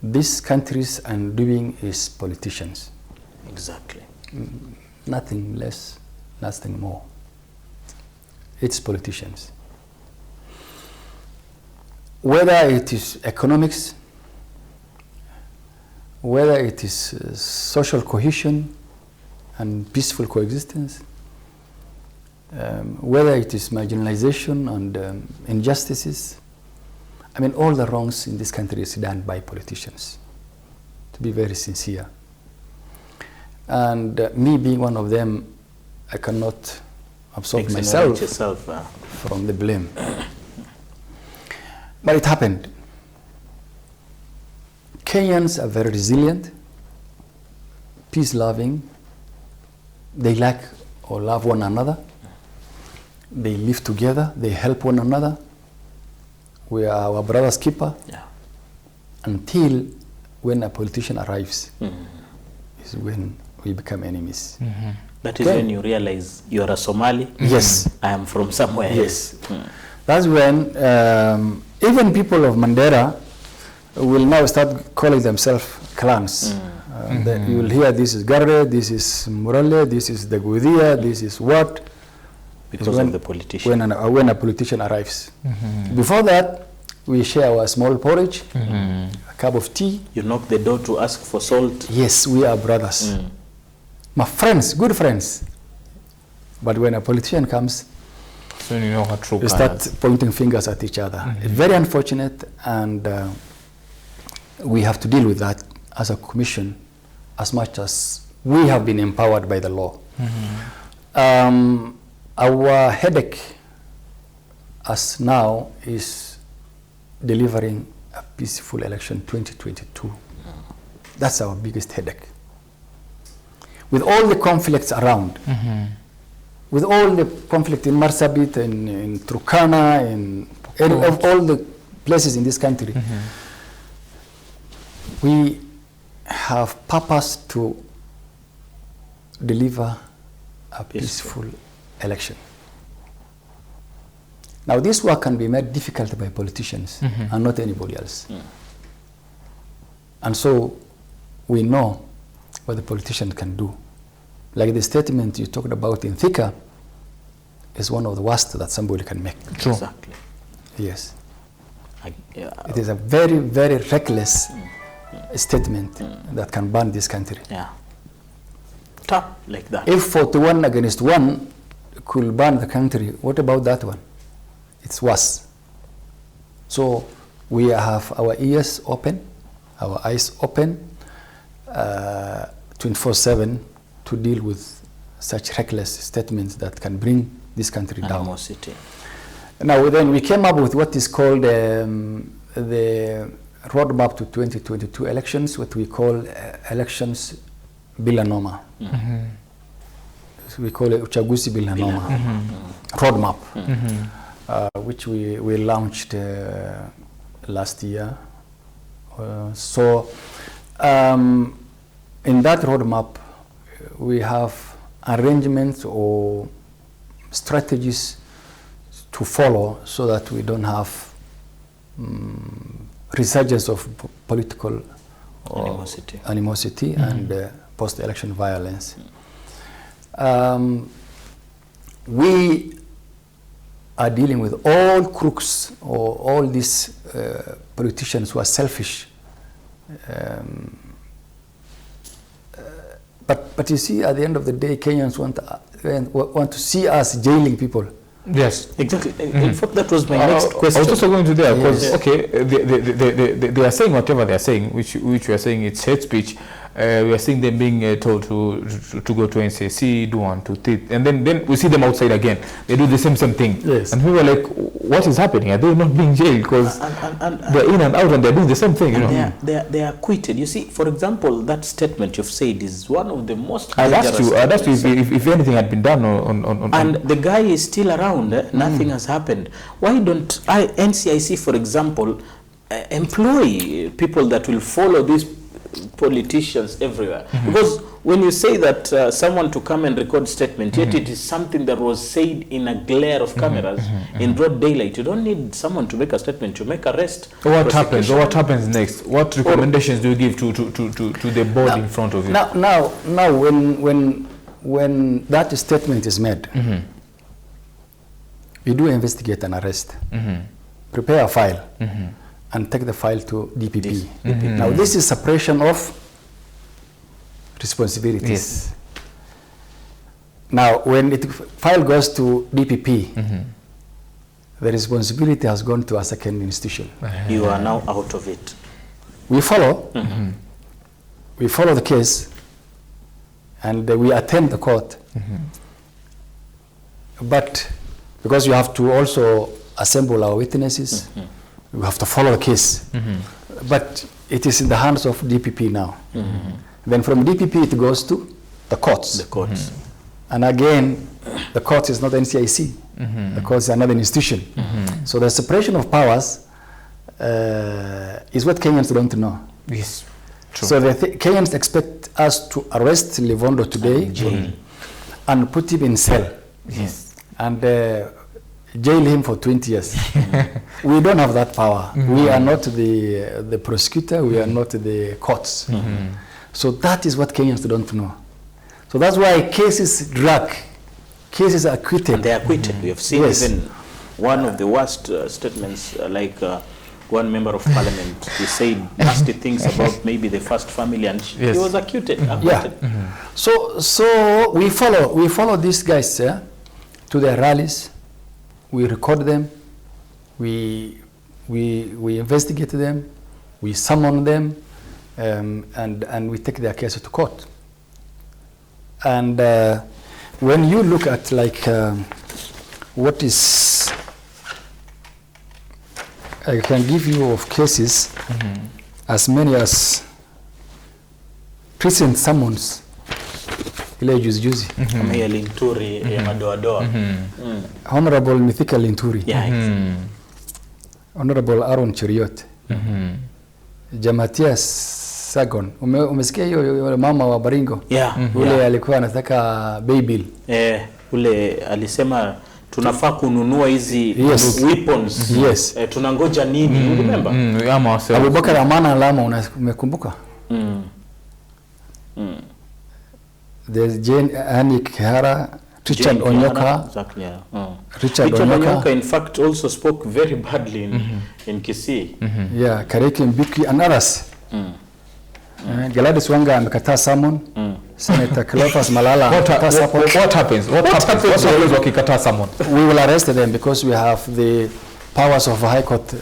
these countries are doing is politicians. Exactly. Nothing less, nothing more. It's politicians. Whether it is economics, whether it is social cohesion and peaceful coexistence, whether it is marginalization and injustices, I mean, all the wrongs in this country is done by politicians, to be very sincere. And me being one of them, I cannot absolve myself from the blame. But it happened. Kenyans are very resilient, peace-loving. They like or love one another. They live together. They help one another. We are our brother's keeper. Yeah. Until when a politician arrives, is when we become enemies. That is when you realize you are a Somali. Yes. I am from somewhere. Yes. That's when even people of Mandera will now start calling themselves clans. You will hear this is Garre, this is Murale, this is the Gudia, this is what? Because of the politician. When a politician arrives. Before that, we share our small porridge, a cup of tea. You knock the door to ask for salt. Yes, we are brothers. My friends, good friends. But when a politician comes, so you know what true we start pointing fingers at each other. It's very unfortunate, and we have to deal with that as a commission as much as we have been empowered by the law. Our headache as now is delivering a peaceful election 2022. That's our biggest headache. With all the conflicts around, with all the conflict in Marsabit, in Turkana, in of all the places in this country, we have purpose to deliver a peaceful election. Now, this work can be made difficult by politicians and not anybody else. And so we know what the politician can do. Like the statement you talked about in Thika is one of the worst that somebody can make. True. Exactly. Yes. It is a very, very reckless statement that can burn this country. Yeah. Tough like that. If 41 against 1 could burn the country, what about that one? It's worse. So we have our ears open, our eyes open, 24/7 to deal with such reckless statements that can bring this country down. Animosity. Now then we came up with what is called the roadmap to 2022 elections, what we call elections bila noma. So we call it uchaguzi bila noma roadmap, which we launched last year. So in that roadmap we have arrangements or strategies to follow so that we don't have resurgence of political animosity and post-election violence. We are dealing with all crooks or all these politicians who are selfish. But you see, at the end of the day, Kenyans want to see us jailing people. Yes, exactly. In fact, that was my next question. I was also going to there because they are saying whatever they are saying, which we are saying it's hate speech. We are seeing them being told to go to NCIC, do 1, 2, 3, and then we see them outside again. They do the same thing. Yes. And people are like, what is happening? Are they not being jailed? Because they're in and out and they're doing the same thing. They are acquitted. You see, for example, that statement you've said is one of the most I'd ask you if anything had been done on and the guy is still around. Nothing has happened. Why don't NCIC, for example, employ people that will follow these politicians everywhere? Because when you say that someone to come and record statement, yet it is something that was said in a glare of cameras in broad daylight. You don't need someone to make a statement, to make arrest. What happens? Or what happens next? What recommendations do you give to the board in front of you? Now, when that statement is made, we do investigate and arrest, prepare a file, and take the file to DPP. Now, this is separation of responsibilities. Yes. Now, when the file goes to DPP, the responsibility has gone to a second institution. You are now out of it. We follow the case, and we attend the court. But because you have to also assemble our witnesses, we have to follow the case. But it is in the hands of DPP now. Then from DPP it goes to the courts. The courts. And again, the court is not NCIC. The court is another institution. So the separation of powers is what Kenyans don't know. Yes. True. So the Kenyans expect us to arrest Livondo today and put him in cell. Yes. And jail him for 20 years. We don't have that power. We are not the prosecutor. We are not the courts. So that is what Kenyans don't know. So that's why cases drag. Cases are acquitted. And they are acquitted. We have seen even one of the worst statements, like one member of parliament, he said nasty things about maybe the first family, and he was acquitted. Yeah. So we follow these guys to their rallies. We record them. We investigate them. We summon them, and we take their case to court. And when you look at what is, I can give you of cases as many as prison summons ile juzi kama ya Linturi ya madoadoa. Honorable Mithika Linturi, Honorable Aaron Cheriot, Jamatia Sagon. Umesikia hiyo mama wa Baringo? Ule alikuwa anataka baby. Ule alisema tunafaa kununua hizi weapons. Tunangoja nini? Remember? Abubakar Amana Lama, umekumbuka? There's Jane Anik Khair, Richard Onyoka. Exactly. Richard Onyoka in fact also spoke very badly in Kisii. Yeah, Kareki Mbiki and others. Gladys Wanga amekataa summon. Senator Cleophas Malala. What happens? What happens wakikataa summon? We will arrest them because we have the powers of a high court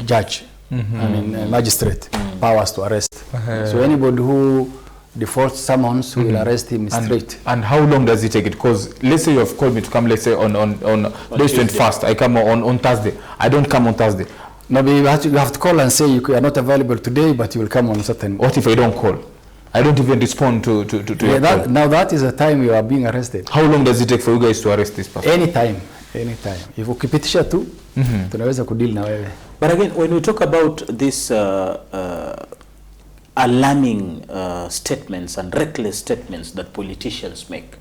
judge. Magistrate powers to arrest. So anybody who defaults summons, we will arrest him straight. And how long does it take it? Because let's say you have called me to come, let's say on this 21st, I come on Thursday. I don't come on Thursday. No, but you have to call and say you are not available today, but you will come on certain. What if I don't call? I don't even respond to your call. Now that is the time you are being arrested. How long does it take for you guys to arrest this person? Anytime. If ukipitisha tu, tunaweza kudeal na wewe. But again, when we talk about this alarming statements and reckless statements that politicians make,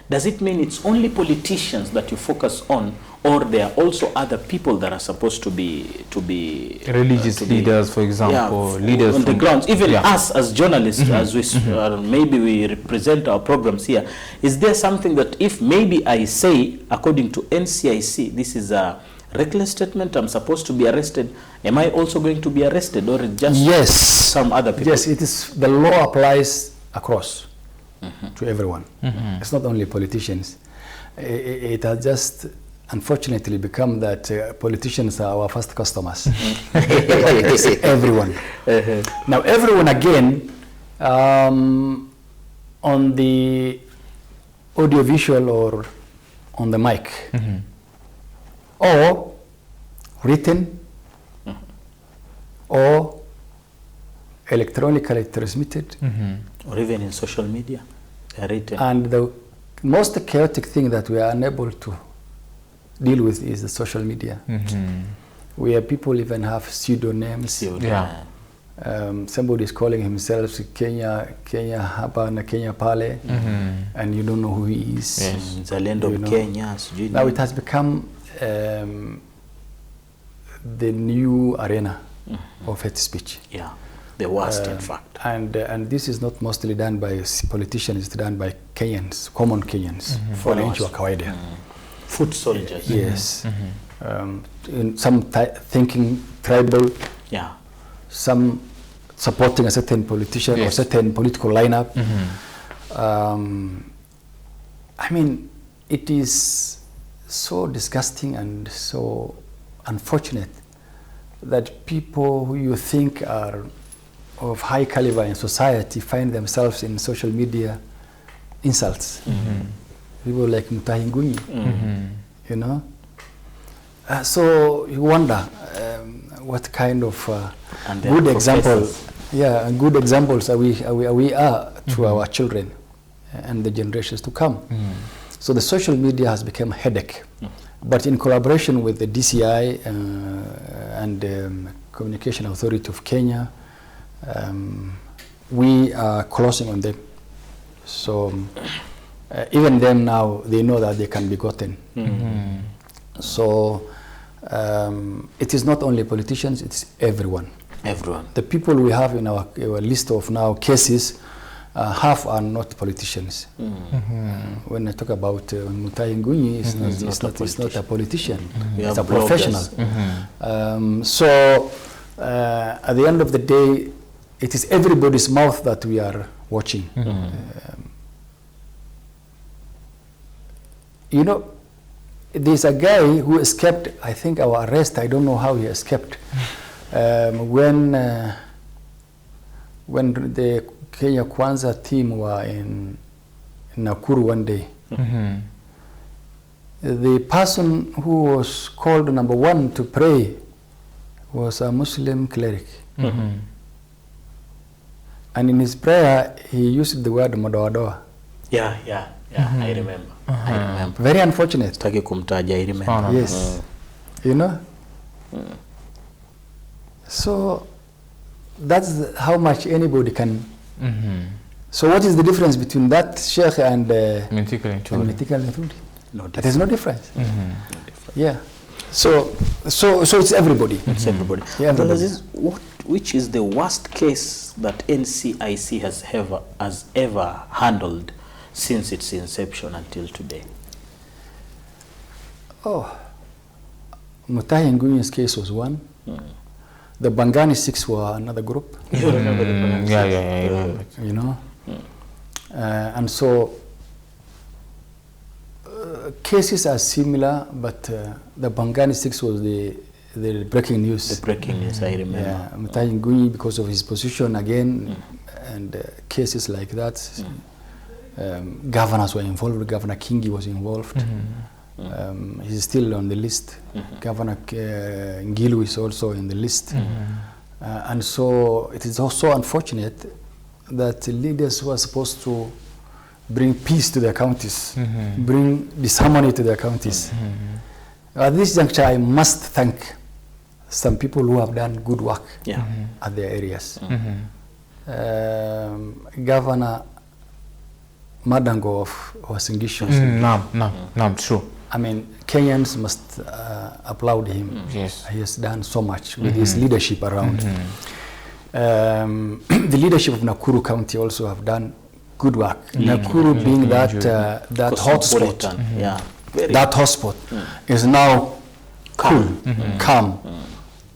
does it mean it's only politicians that you focus on, or there are also other people that are supposed to be religious leaders, for example, leaders on the grounds, even us as journalists, as we maybe we represent our programs here? Is there something that if maybe I say, according to NCIC, this is a reckless statement, I'm supposed to be arrested, am I also going to be arrested, or just some other people? Yes, it is. The law applies across to everyone. It's not only politicians. It has just unfortunately become that politicians are our first customers. Everyone. Now everyone again, on the audiovisual or on the mic, or written, or electronically transmitted, or even in social media, written. And the most chaotic thing that we are unable to deal with is the social media, where people even have pseudonyms. Somebody is calling himself Kenya hapa na Kenya pale, and you don't know who he is. Zalendo Kenya. Now it has become the new arena of hate speech. The worst, in fact. And this is not mostly done by politicians, it's done by Kenyans, common Kenyans, wananchi wa kawaida. Foot soldiers. Yes. In some thinking tribal, some supporting a certain politician or certain political lineup. I mean, it is so disgusting and so unfortunate that people who you think are of high caliber in society find themselves in social media insults. People like Mutahingunyi, you know. So you wonder what kind of good examples, good examples are we to our children and the generations to come. So the social media has become a headache. But in collaboration with the DCI and Communication Authority of Kenya, we are closing on them. So even them now, they know that they can be gotten. So it is not only politicians, it's everyone. The people we have in our list of now cases, half are not politicians. When I talk about Mutai Ngunyi, it's not a politician, it's a professional. So at the end of the day, it is everybody's mouth that we are watching. You know, there's a guy who escaped, I think, our arrest. I don't know how he escaped. When the Kenya Kwanza team were in Nakuru one day, the person who was called #1 to pray was a Muslim cleric. And in his prayer, he used the word Madoadoa. Yeah. I remember. I remember. Very unfortunate. Sitaki kumtaja, I remember. Yes. You know? So that's how much anybody can. So what is the difference between that sheikh and Mythical and Mythical Ntuli? No difference. There is no difference. No difference. Yeah. So it's everybody. It's everybody. Yeah, Abdulaziz, which is the worst case that NCIC has ever handled since its inception until today? Oh, Mutahi Nguyen's case was one. The Bangani 6 were another group. You remember the Bangani 6? Yeah. You know, and so cases are similar, but the Bangani 6 was the breaking news. The breaking news, I remember. Yeah, Mutahi Nguyen, because of his position again, and cases like that. Governors were involved. Governor Kingi was involved. He's still on the list. Governor Ngilu is also in the list. And so it is also unfortunate that leaders who are supposed to bring peace to their counties, bring disharmony to their counties. At this juncture, I must thank some people who have done good work at their areas. Governor Madango of Wasingishu. Naam, true. I mean, Kenyans must applaud him. Yes. He has done so much with his leadership around. The leadership of Nakuru County also have done good work. Nakuru being that hotspot, that hotspot is now cool, calm.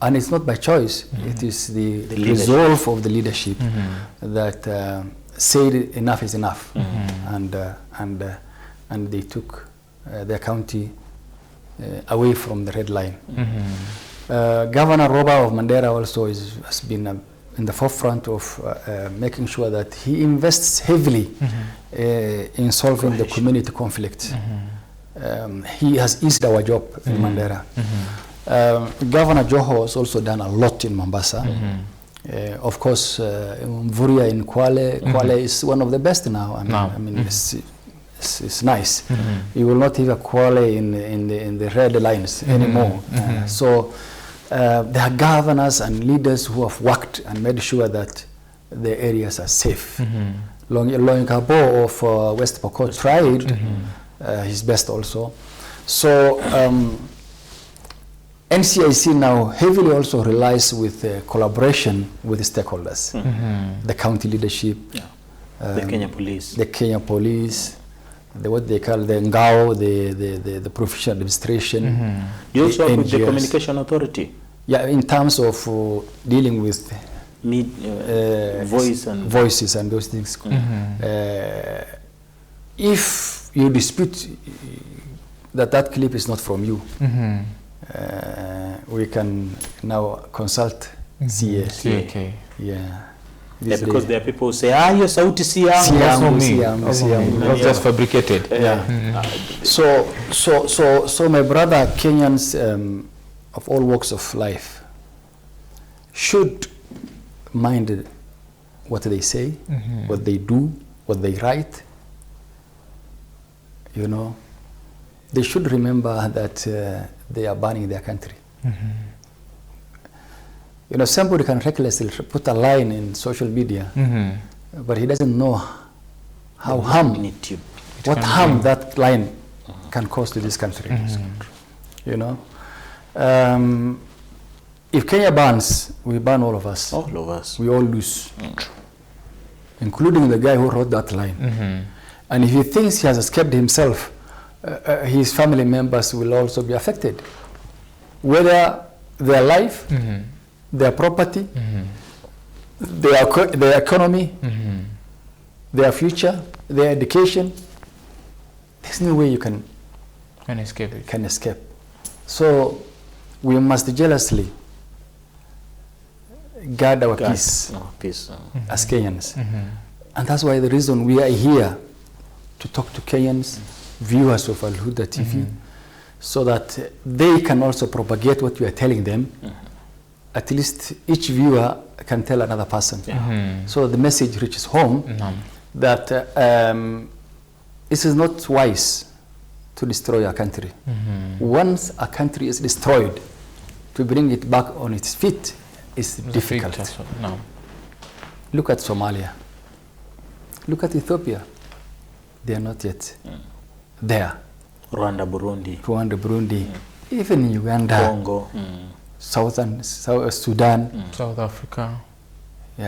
And it's not by choice. It is the resolve of the leadership that said enough is enough, and they took their county away from the red line. Governor Roba of Mandera also has been in the forefront of making sure that he invests heavily in solving the community conflict. He has eased our job in Mandera. Governor Joho has also done a lot in Mombasa. Of course, Mvuria in Kwale. Kwale is one of the best now. I mean, it's nice. You will not hear Kwale in the red lines anymore. So there are governors and leaders who have worked and made sure that the areas are safe. Loinkabo of West Pokot tried his best also. So NCIC now heavily also relies with collaboration with the stakeholders, the county leadership, the Kenya Police, what they call the Ngao, the provincial administration. You also work with the Communication Authority? Yeah, in terms of dealing with voices and those things. If you dispute that clip is not from you, we can now consult CA. Yeah, because there are people who say, your sauti si yangu. Not just fabricated. So my brother, Kenyans of all walks of life should mind what they say, what they do, what they write. You know, they should remember that they are burning their country. You know, somebody can recklessly put a line in social media, but he doesn't know how what harm that line can cause to this country. You know, if Kenya burns, we burn all of us. All of us. We all lose, including the guy who wrote that line. And if he thinks he has escaped himself, his family members will also be affected, whether their life, their property, their economy, their future, their education. There's no way you can escape. So we must jealously guard our peace as Kenyans. And that's why the reason we are here to talk to Kenyans, viewers of Al Huda TV, so that they can also propagate what we are telling them. At least each viewer can tell another person. So the message reaches home that it is not wise to destroy a country. Once a country is destroyed, to bring it back on its feet is difficult. No. Look at Somalia. Look at Ethiopia. They are not yet there. Rwanda, Burundi, even Uganda, Congo, South Sudan, South Africa,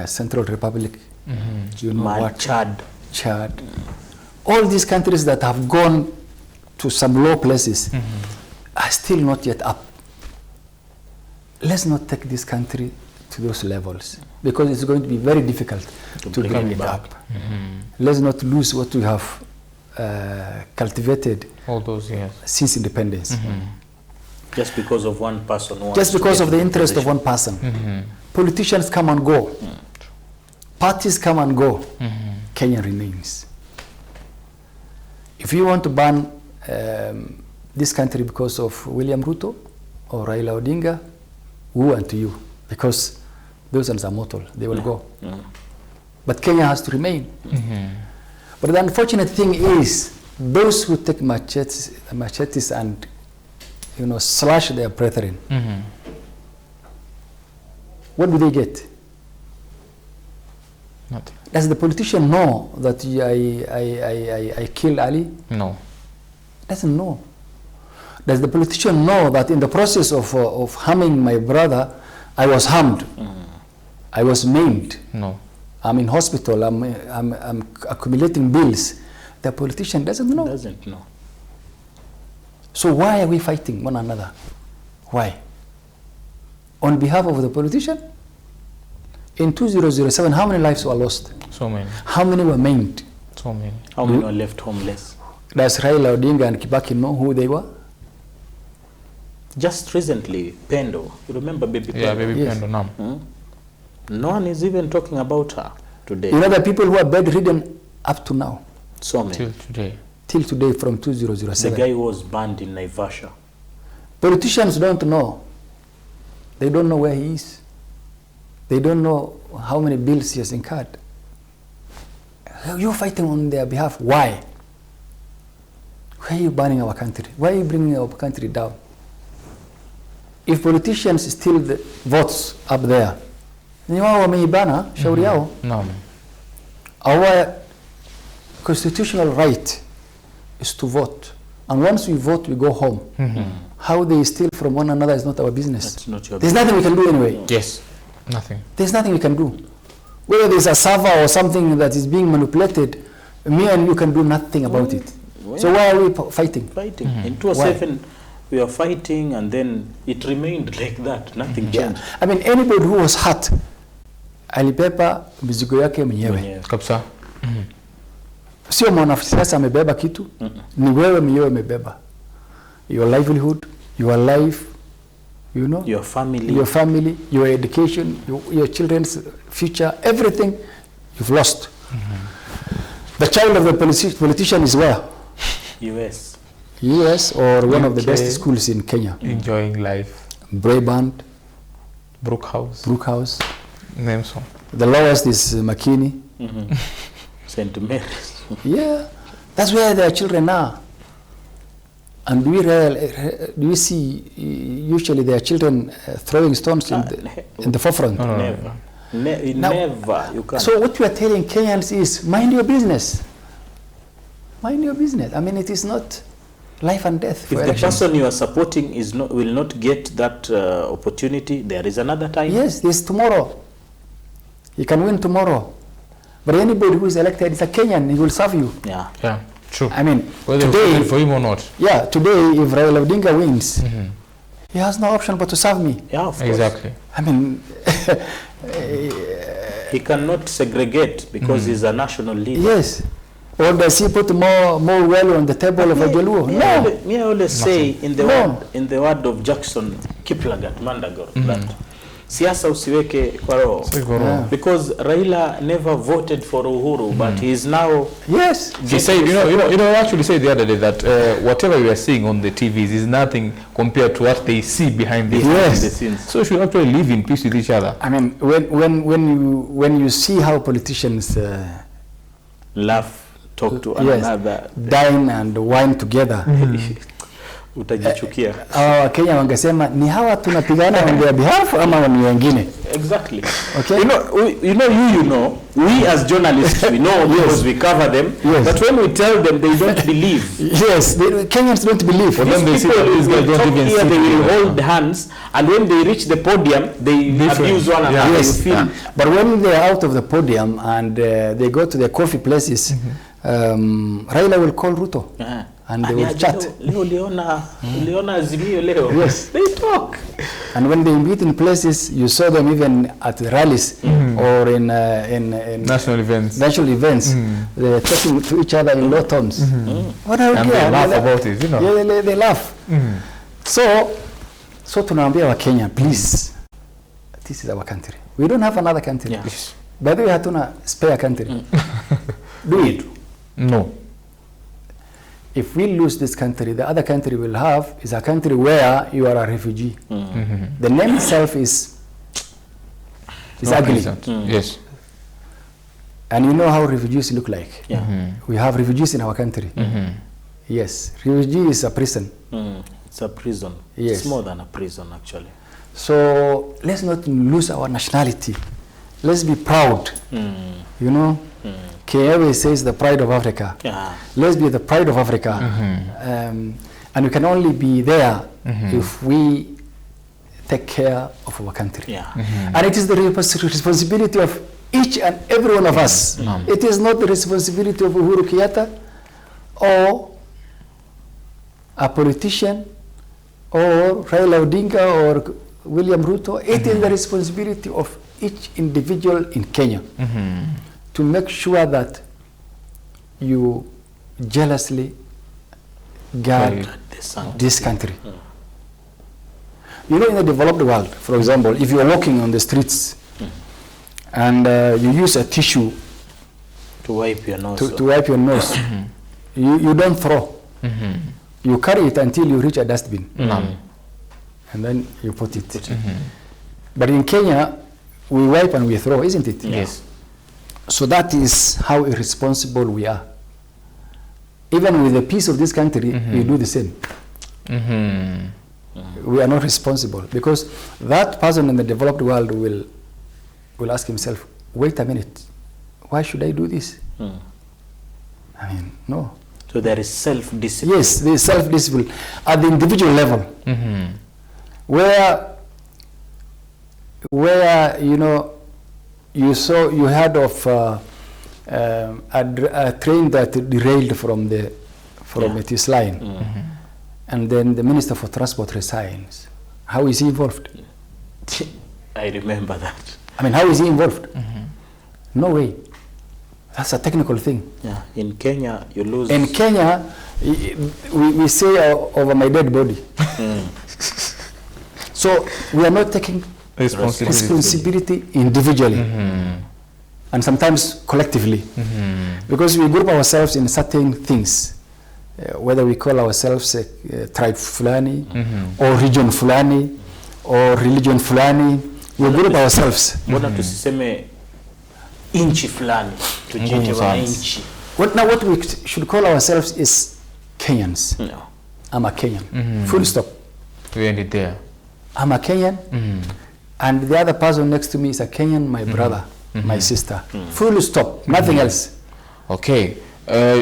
Central Republic, you know Mali, what? Chad. All these countries that have gone to some low places are still not yet up. Let's not take this country to those levels, because it's going to be very difficult to bring it up. Let's not lose what we have cultivated all those years since independence. Just because of one person. Just because of the interest of one person. Politicians come and go. Parties come and go. Kenya remains. If you want to ban this country because of William Ruto or Raila Odinga, woe unto you, because those ones are mortal. They will go. But Kenya has to remain. But the unfortunate thing is, those who take machetes and slash their brethren, what do they get? Nothing. Does the politician know that I killed Ali? No. Doesn't know. Does the politician know that in the process of harming my brother, I was harmed? I was maimed. No. I'm in hospital. I'm accumulating bills. The politician doesn't know. Doesn't know. So why are we fighting one another? Why? On behalf of the politician? In 2007, how many lives were lost? So many. How many were maimed? So many. How many were left homeless? Does Raila Odinga and Kibaki know who they were? Just recently, Pendo. You remember Baby Pendo? Yeah, Baby Yes. Pendo now. No one is even talking about her today. You know the people who are bedridden up to now, So many. Till today. till today from The 2007. guy was banned in Naivasha. Politicians don't know. They don't know where he is. They don't know how many bills he has incurred. You're fighting on their behalf. Why? Why are you banning our country? Why are you bringing our country down? If politicians steal the votes up there, ni wao wameibana, shauri yao. No. Our constitutional right is to vote. And once we vote, we go home. How they steal from one another is not our business. That's not your There's nothing we can do anyway. Yes. Nothing. There's nothing we can do. Whether there's a server or something that is being manipulated, me and you can do nothing about it. So why are we fighting? Fighting. In 2007, we were fighting, and then it remained like that. Nothing changed. I mean, anybody who was hurt, alibeba mizigo yake mwenyewe. Kabisa. Sio mwanasiasa amebeba kitu, ni wewe mwenyewe umebeba. Your livelihood, your life, you know, Your family. your education, your children's future, everything you've lost. The child of the politician is where? US. US or one of the UK. best schools in Kenya. Enjoying life. Brayband, Brookhouse. Name some. The lowest is Makini. St. Mary's. Yeah, that's where their children are. And do we see usually their children throwing stones in the forefront? No. Never. Now, Never. You can't. So what we are telling Kenyans is, mind your business. Mind your business. I mean, it is not life and death for If the elections. person you are supporting will not get that opportunity, there is another time. Yes, there's tomorrow. He can win tomorrow. But anybody who is elected is a Kenyan, he will serve you. Yeah. Yeah. True. I mean, Whether today, voted for him or not. yeah, today if Raila Odinga wins, he has no option but to serve me. Yeah, of course. Exactly. I mean, He cannot segregate because he's a national leader. yes. Or does he put more well on the table of a Jaluo? No. Me, I always say in the No. word of Jackson Kiplagat Mandagor that siasa usiweke kwa roho. Yeah. Because Raila never voted for Uhuru, but he is now. Yes. He said, you know, actually said the other day that whatever we are seeing on the TVs is nothing compared to what they see behind the Yes. scenes. So we should actually live in peace with each other. I mean, when you see how politicians Laugh talk to another, dine and wine together. Utajichukia. Kenya wangesema ni hawa tunapigana on their behalf ama ni wengine. Exactly. Okay. You know, we as journalists, we know because we cover them, but when we tell them, they don't believe. Yes, the Kenyans don't believe. But then they see that these guys don't even see. They will hold hands, and when they reach the podium, they abuse one another. Yes. But when they are out of the podium and they go to their coffee places, Raila will call Ruto. And they will chat. Yes. They talk. And when they meet in places, you saw them even at rallies or in national events. They're talking to each other in low tones. What are and they laugh about it, you know. Yeah, they laugh. So tunaambia wa Kenya, please, this is our country. We don't have another country. Yes. By the way, hatuna spare country. Do it? No. If we lose this country, the other country we'll have is a country where you are a refugee. The name itself is ugly. Yes. And you know how refugees look like. We have refugees in our country. Yes. Refugee is a prison. It's a prison. Yes. It's more than a prison, actually. So let's not lose our nationality. Let's be proud. You know? Khair says the pride of Africa. Let's be the pride of Africa. And we can only be there if we take care of our country. And it is the responsibility of each and every one of us. It is not the responsibility of Uhuru Kenyatta or a politician or Raila Odinga or William Ruto. It is the responsibility of each individual in Kenya to make sure that you jealously guard this country. You know, in the developed world, for example, if you're walking on the streets and you use a tissue to wipe your nose, to wipe your nose, you don't throw. You carry it until you reach a dustbin, and then you put it. But in Kenya, we wipe and we throw, isn't it? Yes. So that is how irresponsible we are. Even with the peace of this country, we do the same. We are not responsible because that person in the developed world will ask himself, wait a minute, why should I do this? I mean, no. So there is self-discipline. Yes, there is self-discipline at the individual level, where you know, you heard of a train that derailed from its line, and then the Minister for Transport resigns. How is he involved? I remember that. I mean, how is he involved? No way. That's a technical thing. Yeah. In Kenya, you lose. In Kenya, we say over my dead body. So we are not taking responsibility individually and sometimes collectively, because we group ourselves in certain things, whether we call ourselves tribe fulani or region fulani or religion fulani, we group ourselves. Mbona tusiseme inchi fulani, tujiite wananchi? What we should call ourselves is Kenyans. No. I'm a Kenyan. Full stop. We ended there. I'm a Kenyan. And the other person next to me is a Kenyan, my brother, my sister. Full stop, nothing else. Okay.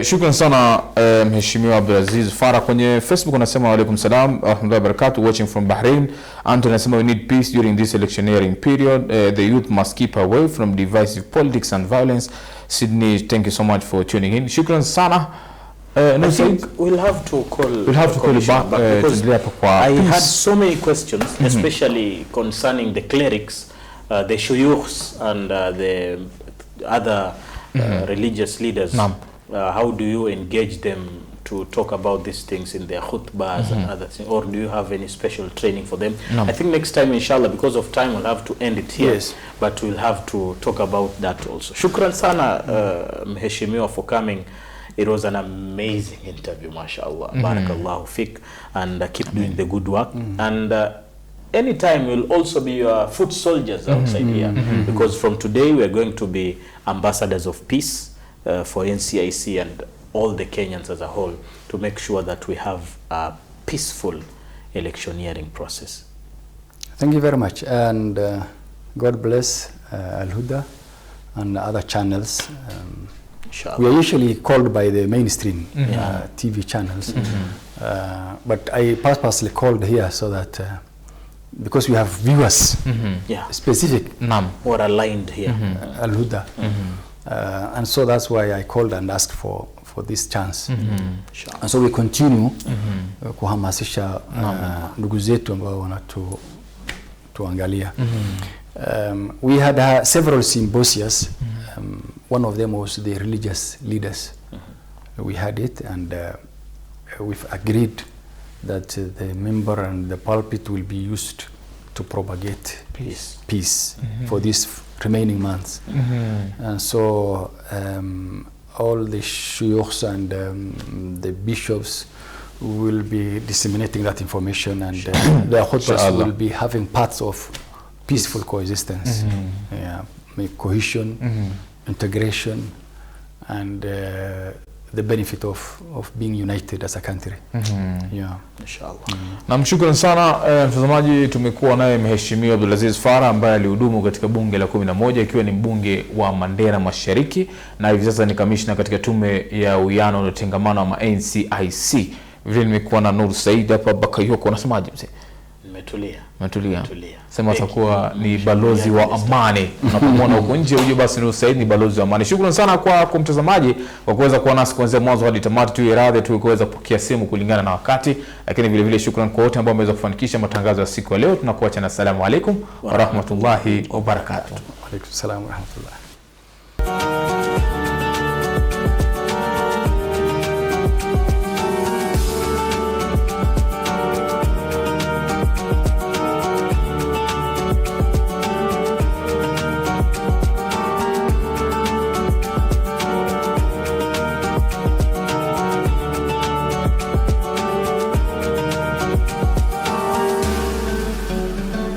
Shukran sana Mheshimiwa Abdulaziz. Farah kwenye Facebook unasema walaikum salam rahmatullahi barakatuh, watching from Bahrain. Anton anasema we need peace during this electioneering period. The youth must keep away from divisive politics and violence. Sydney, thank you so much for tuning in. Shukran sana. I think we'll have to call you back because I had so many questions, especially concerning the clerics, the shuyukhs and the other religious leaders. How do you engage them to talk about these things in their khutbahs and other things, or do you have any special training for them? I think next time, inshallah, because of time, we'll have to end it here. Yes. But we'll have to talk about that also. Shukran sana, Mheshimiwa, for coming. It was an amazing interview, mashallah. Barakallahu fik, and keep doing the good work. And anytime we'll also be your foot soldiers outside here, because from today we are going to be ambassadors of peace. for NCIC and all the Kenyans as a whole to make sure that we have a peaceful electioneering process? Thank you very much, and God bless Al Huda and other channels. We are usually called by the mainstream TV channels, but I purposely called here so that because we have viewers specific or aligned here, Al Huda, and so that's why I called and asked for this chance. And so we continue kuhamasisha ndugu zetu ambao wanatuangalia. We had several symposiums. One of them was the religious leaders. We had it, and we've agreed that the member and the pulpit will be used to propagate peace for these remaining months. And so all the shuyukhs and the bishops will be disseminating that information, and their khutbahs will be having parts of peaceful coexistence, cohesion, integration, and the benefit of being united as a country. Inshallah. Na shukrani sana mtazamaji, tumekuwa naye Mheshimiwa Abdulaziz Farah ambaye alihudumu katika bunge la 11 ikiwa ni mbunge wa Mandera Mashariki, na hivi sasa ni kamishna katika tume ya uwiano na utengamano wa NCIC. Vile nimekuwa na Nur Said hapa Bakayoko. Unasemaje mzee? Nimetulia. Sema atakuwa ni balozi wa amani. Unapomwona huko nje uje basi Nur Said ni balozi wa amani. Shukrani sana kwa mtazamaji kwa kuweza kuwa nasi kuanzia mwanzo hadi tamati. Tuiradhi tu kuweza kupokea simu kulingana na wakati, lakini vile vile shukrani kwa wote ambao wameweza kufanikisha matangazo ya siku ya leo. Tunakuacha na salamu alaykum wa rahmatullahi wa barakatuh. Wa alaykum salaam wa rahmatullah.